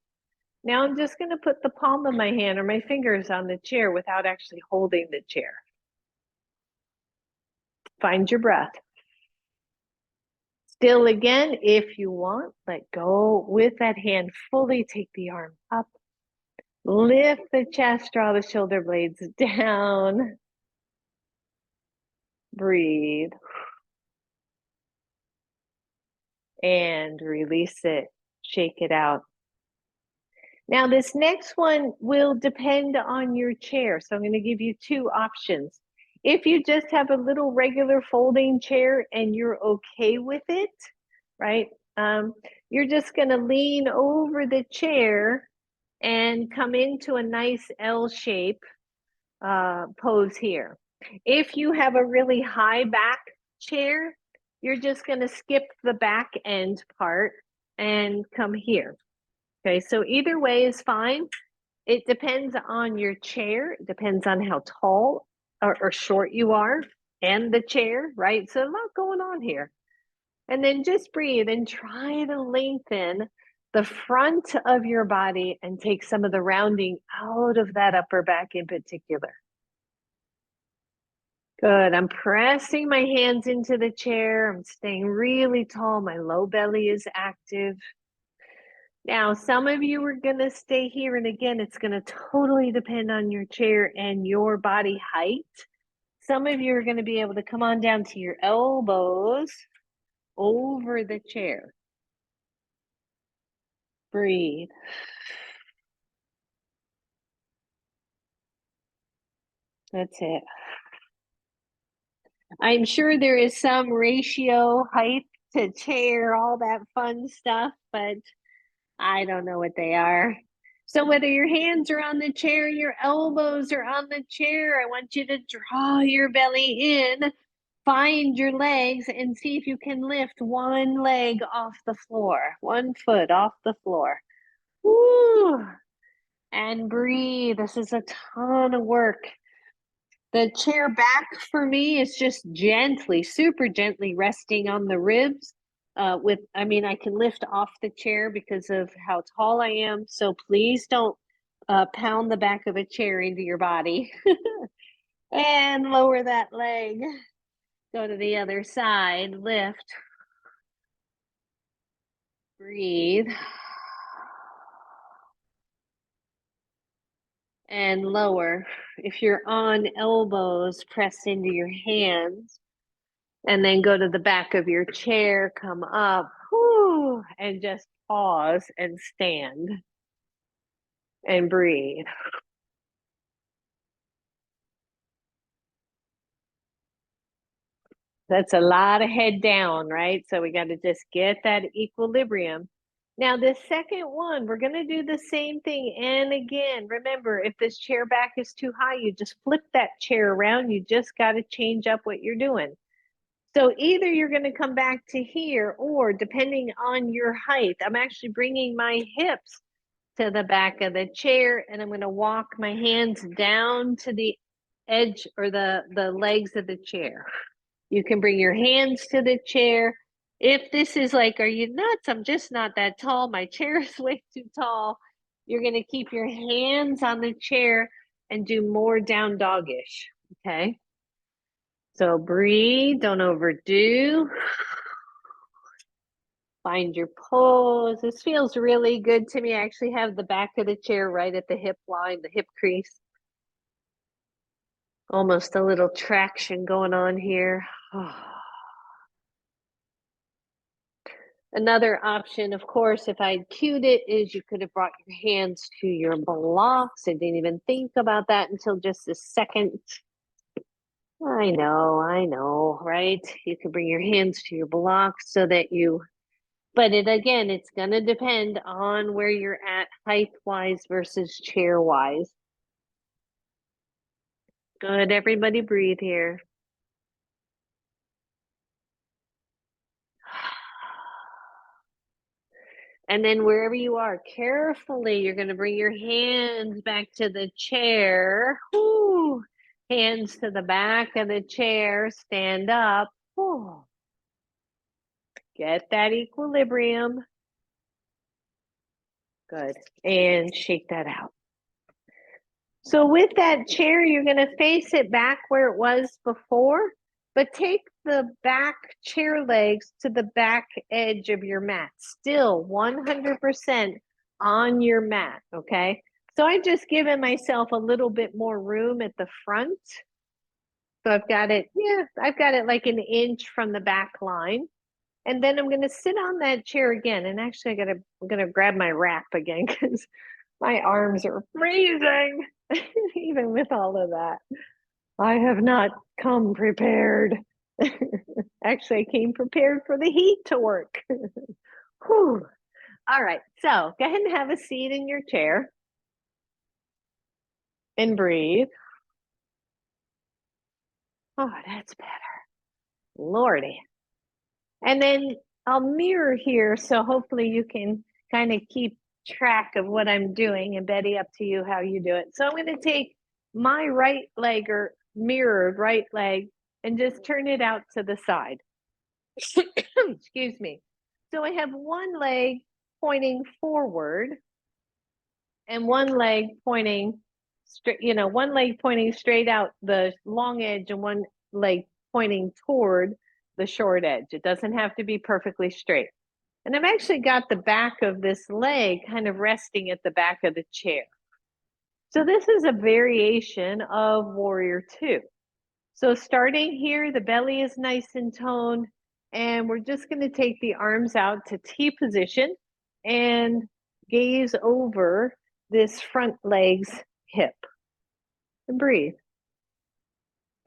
S1: Now I'm just going to put the palm of my hand or my fingers on the chair without actually holding the chair. Find your breath. Still again, if you want, let go with that hand fully, take the arm up. Lift the chest, draw the shoulder blades down. Breathe. And release it, shake it out. Now this next one will depend on your chair. So I'm going to give you two options. If you just have a little regular folding chair and you're okay with it, right? You're just going to lean over the chair and come into a nice L shape pose here. If you have a really high back chair, you're just going to skip the back end part and come here. Okay, so either way is fine. It depends on your chair. It depends on how tall or short you are and the chair, right? So a lot going on here. And then just breathe and try to lengthen the front of your body and take some of the rounding out of that upper back in particular. Good. I'm pressing my hands into the chair. I'm staying really tall. My low belly is active. Now, some of you are going to stay here. And again, it's going to totally depend on your chair and your body height. Some of you are going to be able to come on down to your elbows over the chair. Breathe. That's it. I'm sure there is some ratio, height to chair, all that fun stuff, but I don't know what they are. So whether your hands are on the chair, your elbows are on the chair, I want you to draw your belly in, find your legs, and see if you can lift one leg off the floor, one foot off the floor. Woo! And breathe. This is a ton of work. The chair back for me is just gently, super gently resting on the ribs. I can lift off the chair because of how tall I am. So please don't pound the back of a chair into your body. And lower that leg. Go to the other side, lift. Breathe. And lower. If you're on elbows, press into your hands. And then go to the back of your chair, come up, whoo, and just pause and stand and breathe. That's a lot of head down, right? So we got to just get that equilibrium. Now, the second one, we're going to do the same thing. And again, remember, if this chair back is too high, you just flip that chair around. You just got to change up what you're doing. So either you're going to come back to here, or depending on your height, I'm actually bringing my hips to the back of the chair, and I'm going to walk my hands down to the edge or the legs of the chair. You can bring your hands to the chair. If this is like, are you nuts? I'm just not that tall. My chair is way too tall. You're going to keep your hands on the chair and do more down dogish. Okay. So breathe, don't overdo. Find your pose. This feels really good to me. I actually have the back of the chair right at the hip line, the hip crease. Almost a little traction going on here. Another option, of course, if I cued it, is you could have brought your hands to your blocks. I didn't even think about that until just a second. I know, right? You can bring your hands to your blocks so that you, but it again, it's going to depend on where you're at height-wise versus chair-wise. Good, everybody breathe here. And then wherever you are, carefully, you're going to bring your hands back to the chair. Whoo. Hands to the back of the chair, stand up. Whoo. Get that equilibrium. Good. And shake that out. So with that chair, you're going to face it back where it was before, but take the back chair legs to the back edge of your mat, still 100% on your mat, okay? So I've just given myself a little bit more room at the front. So I've got it, I've got it like an inch from the back line. And then I'm going to sit on that chair again. And actually, I'm going to grab my wrap again because my arms are freezing, even with all of that. I have not come prepared. Actually, I came prepared for the heat to work. Whew. All right, so go ahead and have a seat in your chair and breathe. Oh, that's better. Lordy. And then I'll mirror here, so hopefully you can kind of keep track of what I'm doing, and Betty, up to you how you do it. So I'm going to take my right leg, or mirrored right leg, and just turn it out to the side. Excuse me. So I have one leg pointing forward and one leg pointing straight, one leg pointing straight out the long edge and one leg pointing toward the short edge. It doesn't have to be perfectly straight. And I've actually got the back of this leg kind of resting at the back of the chair. So this is a variation of Warrior Two. So starting here, the belly is nice and toned, and we're just going to take the arms out to T position and gaze over this front leg's hip. And breathe.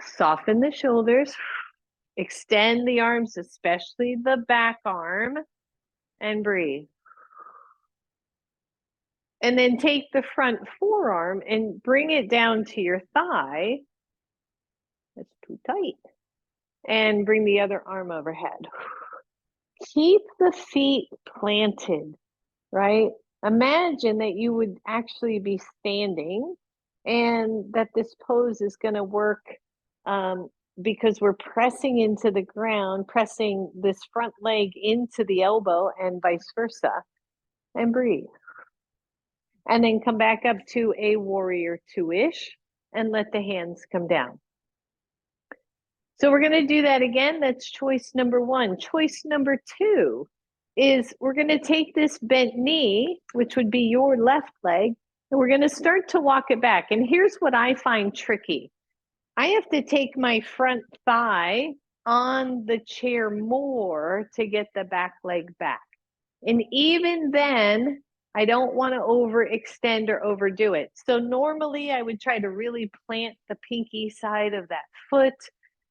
S1: Soften the shoulders. Extend the arms, especially the back arm, and breathe. And then take the front forearm and bring it down to your thigh. That's too tight. And bring the other arm overhead. Keep the feet planted, right? Imagine that you would actually be standing and that this pose is going to work because we're pressing into the ground, pressing this front leg into the elbow and vice versa. And breathe. And then come back up to a Warrior Two-ish and let the hands come down. So we're going to do that again. That's choice number one. Choice number two is we're going to take this bent knee, which would be your left leg, and we're going to start to walk it back. And here's what I find tricky. I have to take my front thigh on the chair more to get the back leg back. And even then, I don't want to overextend or overdo it. So normally I would try to really plant the pinky side of that foot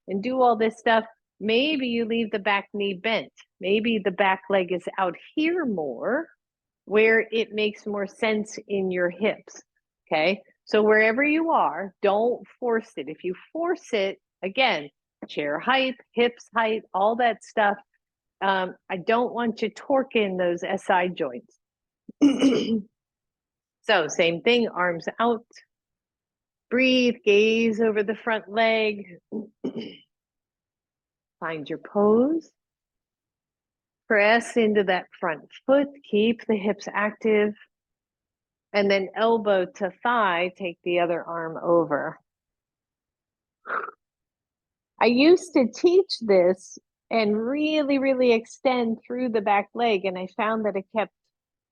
S1: and do all this stuff. Maybe you leave the back knee bent. Maybe the back leg is out here more, where it makes more sense in your hips. Okay. So wherever you are, don't force it. If you force it, again, chair height, hips height, all that stuff, I don't want you torquing those SI joints. So same thing, arms out. Breathe, gaze over the front leg. Find your pose. Press into that front foot, keep the hips active. And then elbow to thigh, take the other arm over. I used to teach this and really extend through the back leg, and I found that it kept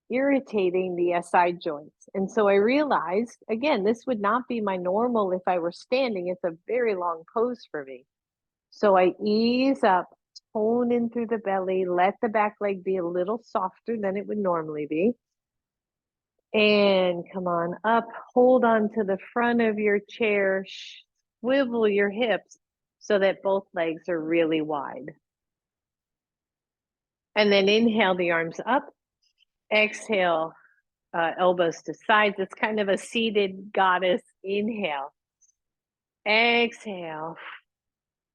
S1: irritating the SI joints. And so I realized, again, this would not be my normal if I were standing. It's a very long pose for me. So I ease up, tone in through the belly, let the back leg be a little softer than it would normally be. And come on up, hold on to the front of your chair, swivel your hips so that both legs are really wide. And then inhale the arms up, exhale, elbows to sides. It's kind of a seated goddess. Inhale, exhale.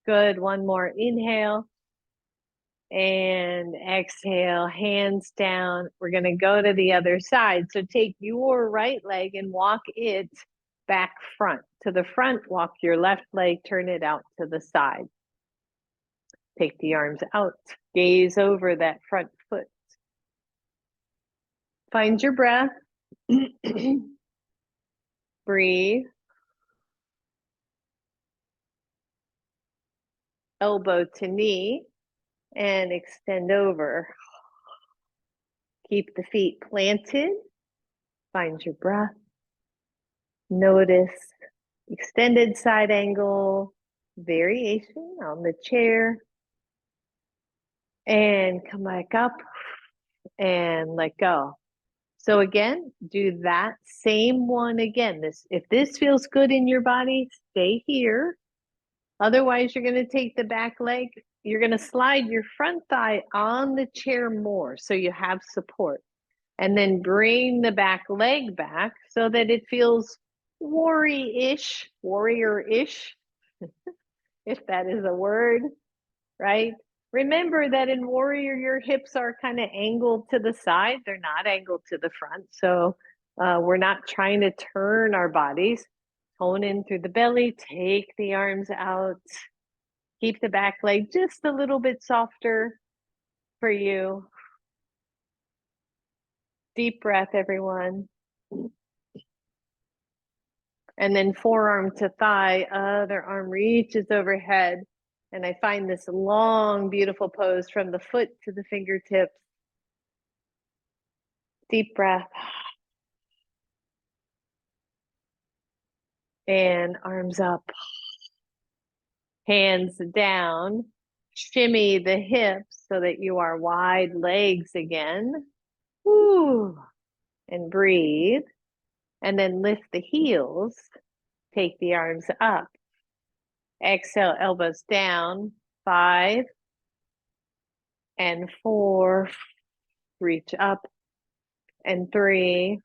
S1: Good, one more, inhale. And exhale, hands down. We're going to go to the other side. So take your right leg and walk it back front. To the front, walk your left leg, turn it out to the side. Take the arms out, gaze over that front foot. Find your breath. Breathe. Elbow to knee and extend over. Keep the feet planted. Find your breath. Notice extended side angle variation on the chair. And come back up and let go. So again, do that same one again. If this feels good in your body, stay here. Otherwise, you're going to take the back leg. You're going to slide your front thigh on the chair more so you have support. And then bring the back leg back so that it feels warrior-ish, if that is a word, right? Remember that in warrior, your hips are kind of angled to the side. They're not angled to the front. So we're not trying to turn our bodies. Tone in through the belly, take the arms out. Keep the back leg just a little bit softer for you. Deep breath, everyone. And then forearm to thigh, other arm reaches overhead. And I find this long, beautiful pose from the foot to the fingertips. Deep breath. And arms up. Hands down. Shimmy the hips so that you are wide legs again. Woo. And breathe. And then lift the heels. Take the arms up. Exhale, elbows down. 5 and 4. Reach up. And 3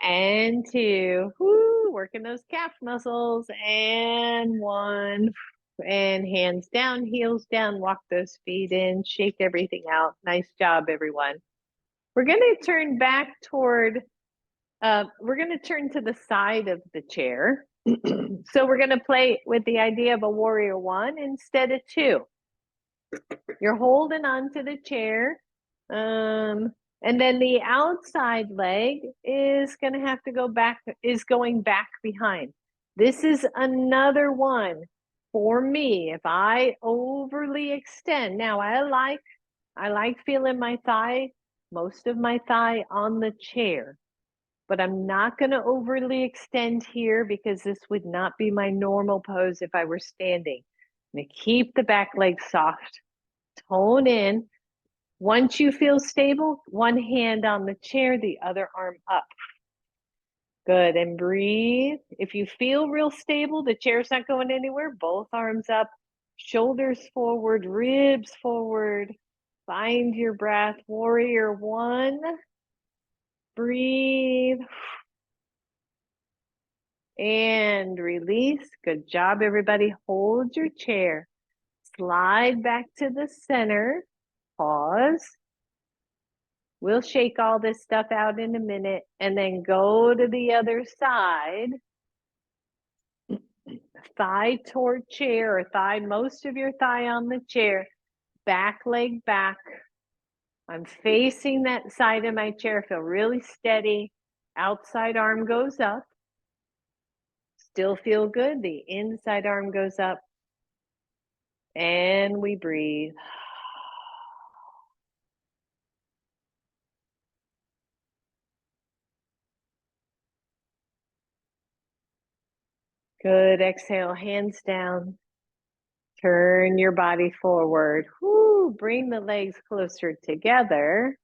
S1: and 2. Woo, working those calf muscles. And 1. And hands down, heels down. Walk those feet in. Shake everything out. Nice job, everyone. We're going to turn back toward, we're going to turn to the side of the chair. So we're going to play with the idea of a warrior 1 instead of 2. You're holding on to the chair. And then the outside leg is going to have to go back, is going back behind. This is another one for me. If I overly extend, now I like feeling my thigh, most of my thigh on the chair, but I'm not going to overly extend here because this would not be my normal pose if I were standing. I'm going to keep the back leg soft, tone in. Once you feel stable, one hand on the chair, the other arm up. Good, and breathe. If you feel real stable, the chair's not going anywhere, both arms up. Shoulders forward, ribs forward. Find your breath. Warrior one. Breathe. And release. Good job, everybody. Hold your chair. Slide back to the center. Pause. We'll shake all this stuff out in a minute and then go to the other side. Thigh toward chair or thigh, most of your thigh on the chair. Back leg back. I'm facing that side of my chair. Feel really steady. Outside arm goes up. Still feel good. The inside arm goes up. And we breathe. Good. Exhale, hands down. Turn your body forward. Whoo, bring the legs closer together.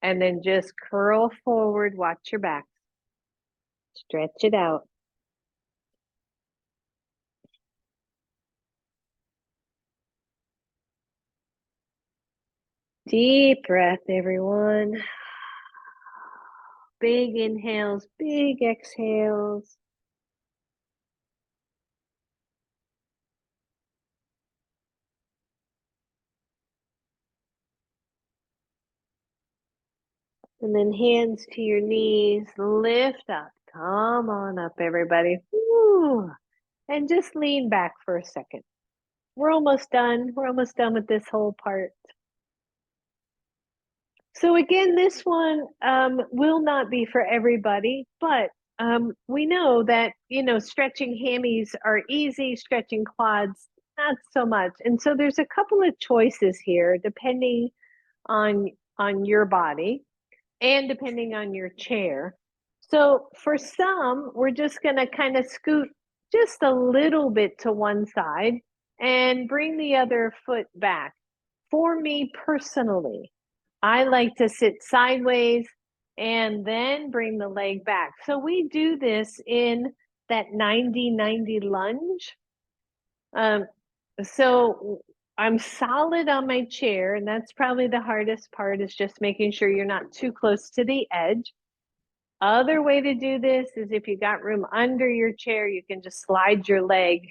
S1: And then just curl forward. Watch your back. Stretch it out. Deep breath, everyone. Big inhales, big exhales. And then hands to your knees, lift up. Come on up, everybody. Woo. And just lean back for a second. We're almost done. We're almost done with this whole part. So again, this one will not be for everybody, but we know that, stretching hammies are easy, stretching quads, not so much. And so there's a couple of choices here, depending on your body and depending on your chair. So for some, we're just going to kind of scoot just a little bit to one side and bring the other foot back. For me personally, I like to sit sideways and then bring the leg back. So we do this in that 90-90 lunge. So I'm solid on my chair, and that's probably the hardest part, is just making sure you're not too close to the edge. Other way to do this is if you got room under your chair, you can just slide your leg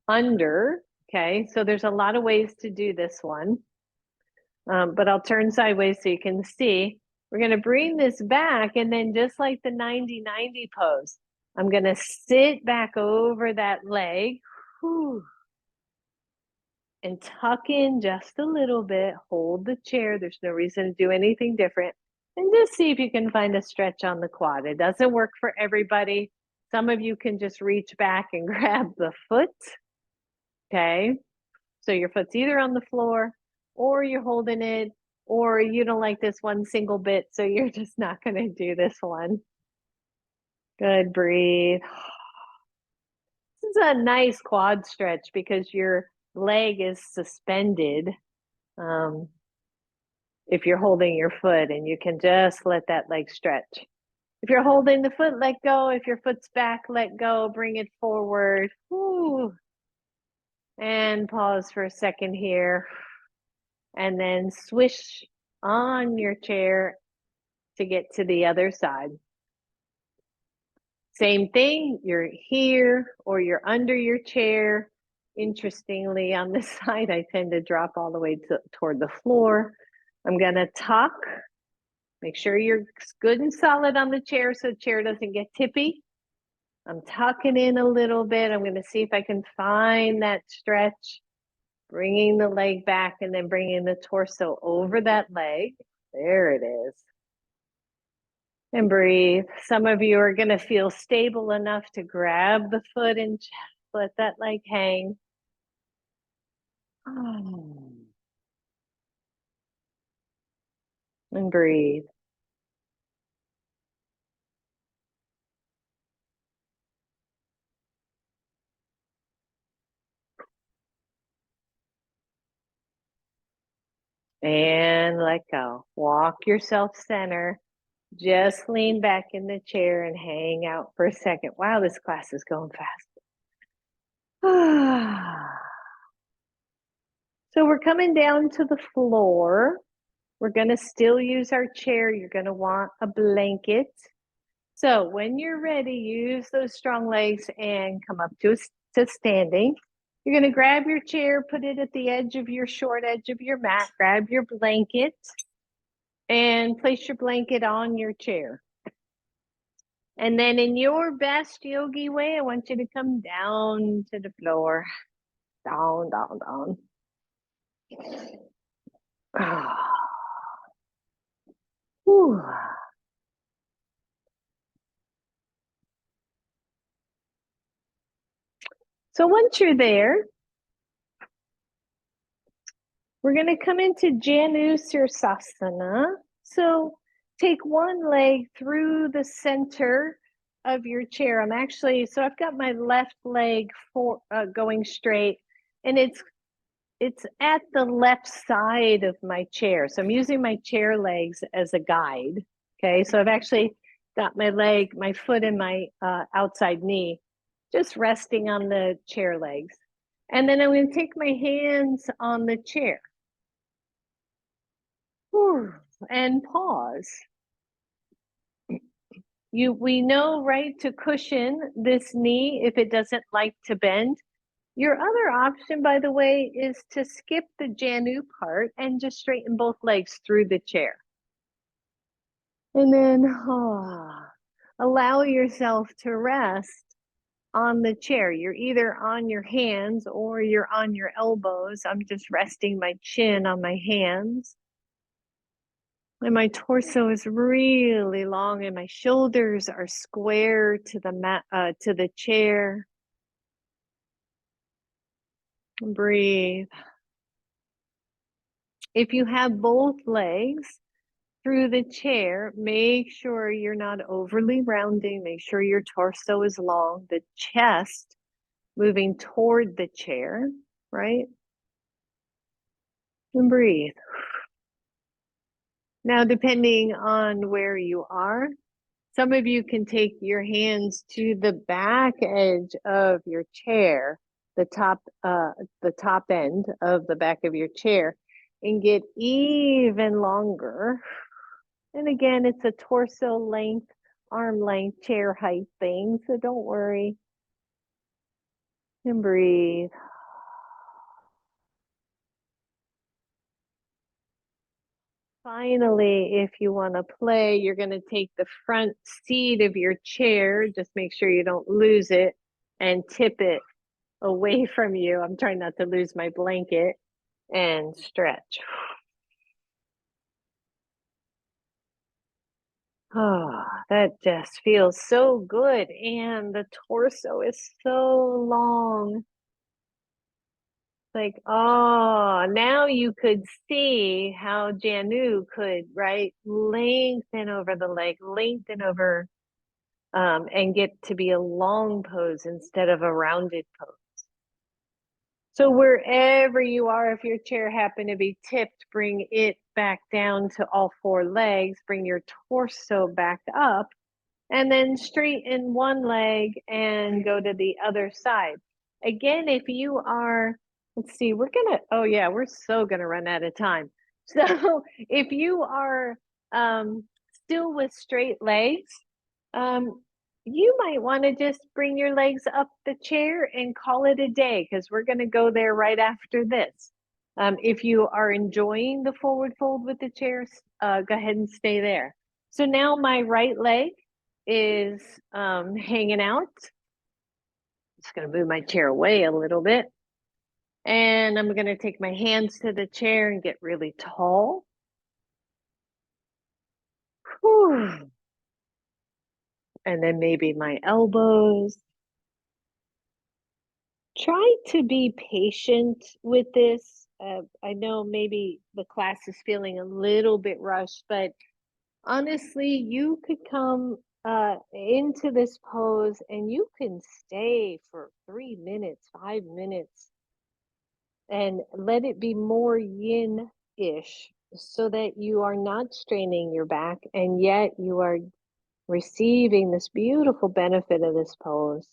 S1: under. Okay, so there's a lot of ways to do this one. But I'll turn sideways so you can see. We're going to bring this back, and then just like the 90-90 pose, I'm going to sit back over that leg. Whew, and tuck in just a little bit. Hold the chair. There's no reason to do anything different. And just see if you can find a stretch on the quad. It doesn't work for everybody. Some of you can just reach back and grab the foot. Okay. So your foot's either on the floor or you're holding it, or you don't like this one single bit, so you're just not going to do this one. Good. Breathe. This is a nice quad stretch because your leg is suspended if you're holding your foot, and you can just let that leg stretch. If you're holding the foot, let go. If your foot's back, let go. Bring it forward. Woo. And pause for a second here. And then swish on your chair to get to the other side. Same thing, you're here or you're under your chair. Interestingly, on this side, I tend to drop all the way toward the floor. I'm gonna tuck. Make sure you're good and solid on the chair so the chair doesn't get tippy. I'm tucking in a little bit. I'm gonna see if I can find that stretch. Bringing the leg back and then bringing the torso over that leg. There it is. And breathe. Some of you are going to feel stable enough to grab the foot and just let that leg hang. And breathe. And let go. Walk yourself center. Just lean back in the chair and hang out for a second. Wow, this class is going fast. So we're coming down to the floor. We're going to still use our chair. You're going to want a blanket. So when you're ready, use those strong legs and come up to standing. You're going to grab your chair, put it at the edge of your short edge of your mat, grab your blanket, and place your blanket on your chair. And then in your best yogi way, I want you to come down to the floor. Down, down, down. Whew. So once you're there, we're going to come into Janu Sirsasana. So take one leg through the center of your chair. So I've got my left leg going straight, and it's at the left side of my chair. So I'm using my chair legs as a guide. Okay, so I've actually got my foot and my outside knee just resting on the chair legs. And then I'm going to take my hands on the chair. And pause. We know, right, to cushion this knee if it doesn't like to bend. Your other option, by the way, is to skip the Janu part and just straighten both legs through the chair. And then allow yourself to rest on the chair. You're either on your hands or you're on your elbows. I'm just resting my chin on my hands. And my torso is really long and my shoulders are square to the mat, to the chair. Breathe. If you have both legs through the chair, make sure you're not overly rounding. Make sure your torso is long, the chest moving toward the chair, right? And breathe. Now, depending on where you are, some of you can take your hands to the back edge of your chair, the top end of the back of your chair, and get even longer. And again, it's a torso length, arm length, chair height thing, so don't worry. And breathe. Finally, if you want to play, you're going to take the front seat of your chair. Just make sure you don't lose it and tip it away from you. I'm trying not to lose my blanket and stretch. Oh, that just feels so good. And the torso is so long. Like, oh, now you could see how Janu could, right, lengthen over the leg, lengthen over, and get to be a long pose instead of a rounded pose. So wherever you are, if your chair happened to be tipped, bring it back down to all four legs, bring your torso back up, and then straighten one leg and go to the other side. Again, if you are, let's see, we're so gonna run out of time. So if you are still with straight legs, you might want to just bring your legs up the chair and call it a day because we're going to go there right after this. If you are enjoying the forward fold with the chairs, go ahead and stay there. So now my right leg is hanging out. Just going to move my chair away a little bit. And I'm going to take my hands to the chair and get really tall. Whew. And then maybe my elbows. Try to be patient with this. I know maybe the class is feeling a little bit rushed, but honestly, you could come into this pose and you can stay for 3 minutes, 5 minutes, and let it be more yin-ish so that you are not straining your back and yet you are receiving this beautiful benefit of this pose.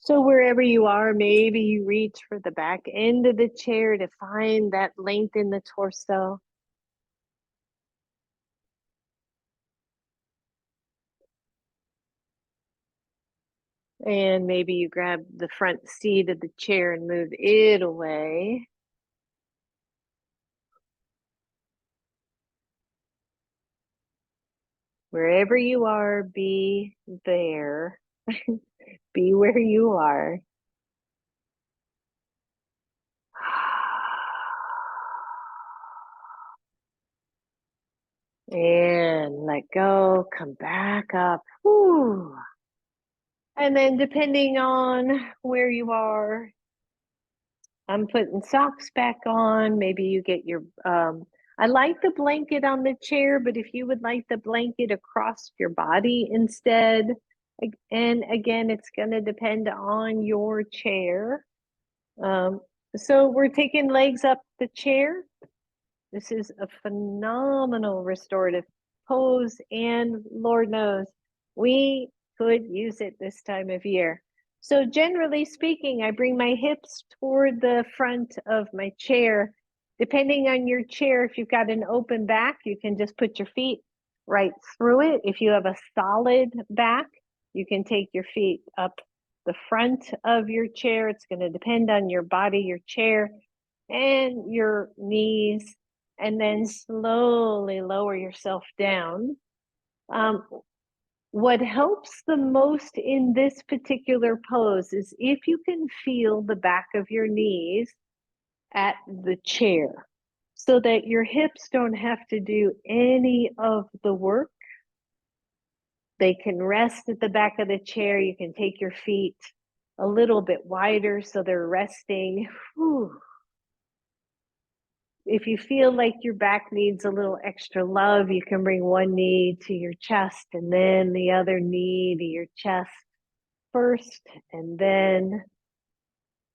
S1: So wherever you are, maybe you reach for the back end of the chair to find that length in the torso. And maybe you grab the front seat of the chair and move it away. Wherever you are, be there. Be where you are. And let go, come back up. Whew. And then depending on where you are, I'm putting socks back on. Maybe you get your, I like the blanket on the chair, but if you would like the blanket across your body instead, and again, it's going to depend on your chair. Um, so we're taking legs up the chair. This is a phenomenal restorative pose, and Lord knows we could use it this time of year. So generally speaking, I bring my hips toward the front of my chair. Depending on your chair, if you've got an open back, you can just put your feet right through it. If you have a solid back, you can take your feet up the front of your chair. It's going to depend on your body, your chair, and your knees, and then slowly lower yourself down. What helps the most in this particular pose is if you can feel the back of your knees at the chair so that your hips don't have to do any of the work. They can rest at the back of the chair. You can take your feet a little bit wider so they're resting. Whew. If you feel like your back needs a little extra love, you can bring one knee to your chest and then the other knee to your chest first, and then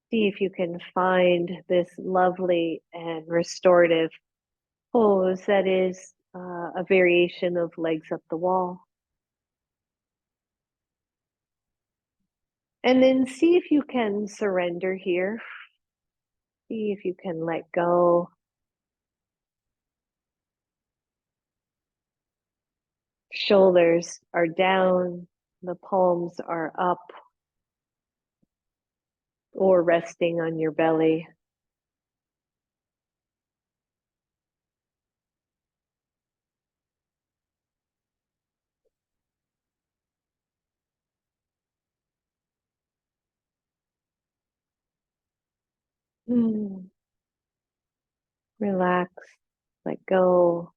S1: see if you can find this lovely and restorative pose that is a variation of legs up the wall. And then see if you can surrender here. See if you can let go. Shoulders are down, the palms are up or resting on your belly. Relax, let go.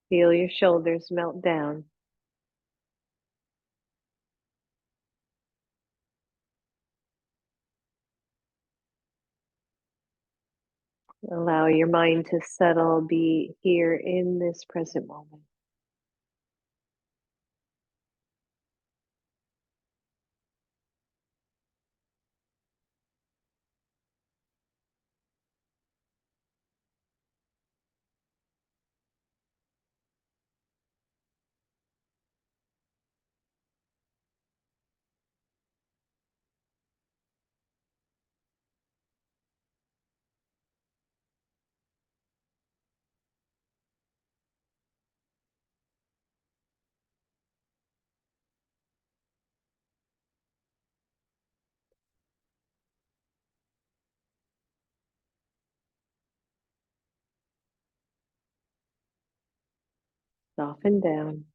S1: Feel your shoulders melt down. Allow your mind to settle, be here in this present moment. Soften down.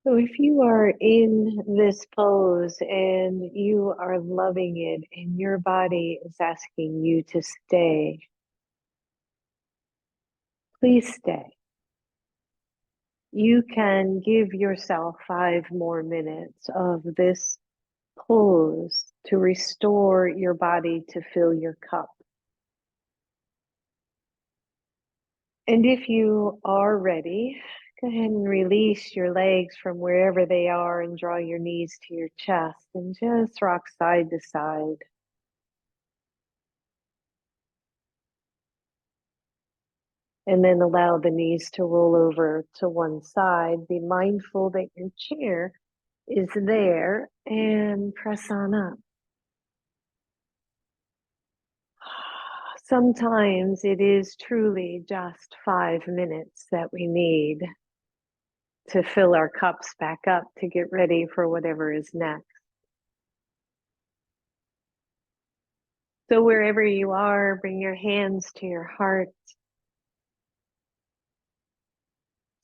S1: So if you are in this pose and you are loving it and your body is asking you to stay, please stay. You can give yourself 5 more minutes of this pose to restore your body to fill your cup. And if you are ready, go ahead and release your legs from wherever they are and draw your knees to your chest and just rock side to side. And then allow the knees to roll over to one side. Be mindful that your chair is there and press on up. Sometimes it is truly just 5 minutes that we need to fill our cups back up to get ready for whatever is next. So wherever you are, bring your hands to your heart.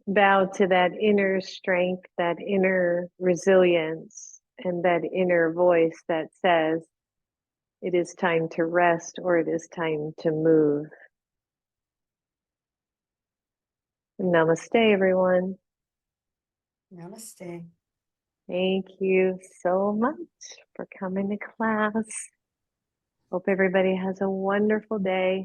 S1: Bow to that inner strength, that inner resilience, and that inner voice that says, it is time to rest or it is time to move. Namaste, everyone.
S2: Namaste.
S1: Thank you so much for coming to class. Hope everybody has a wonderful day.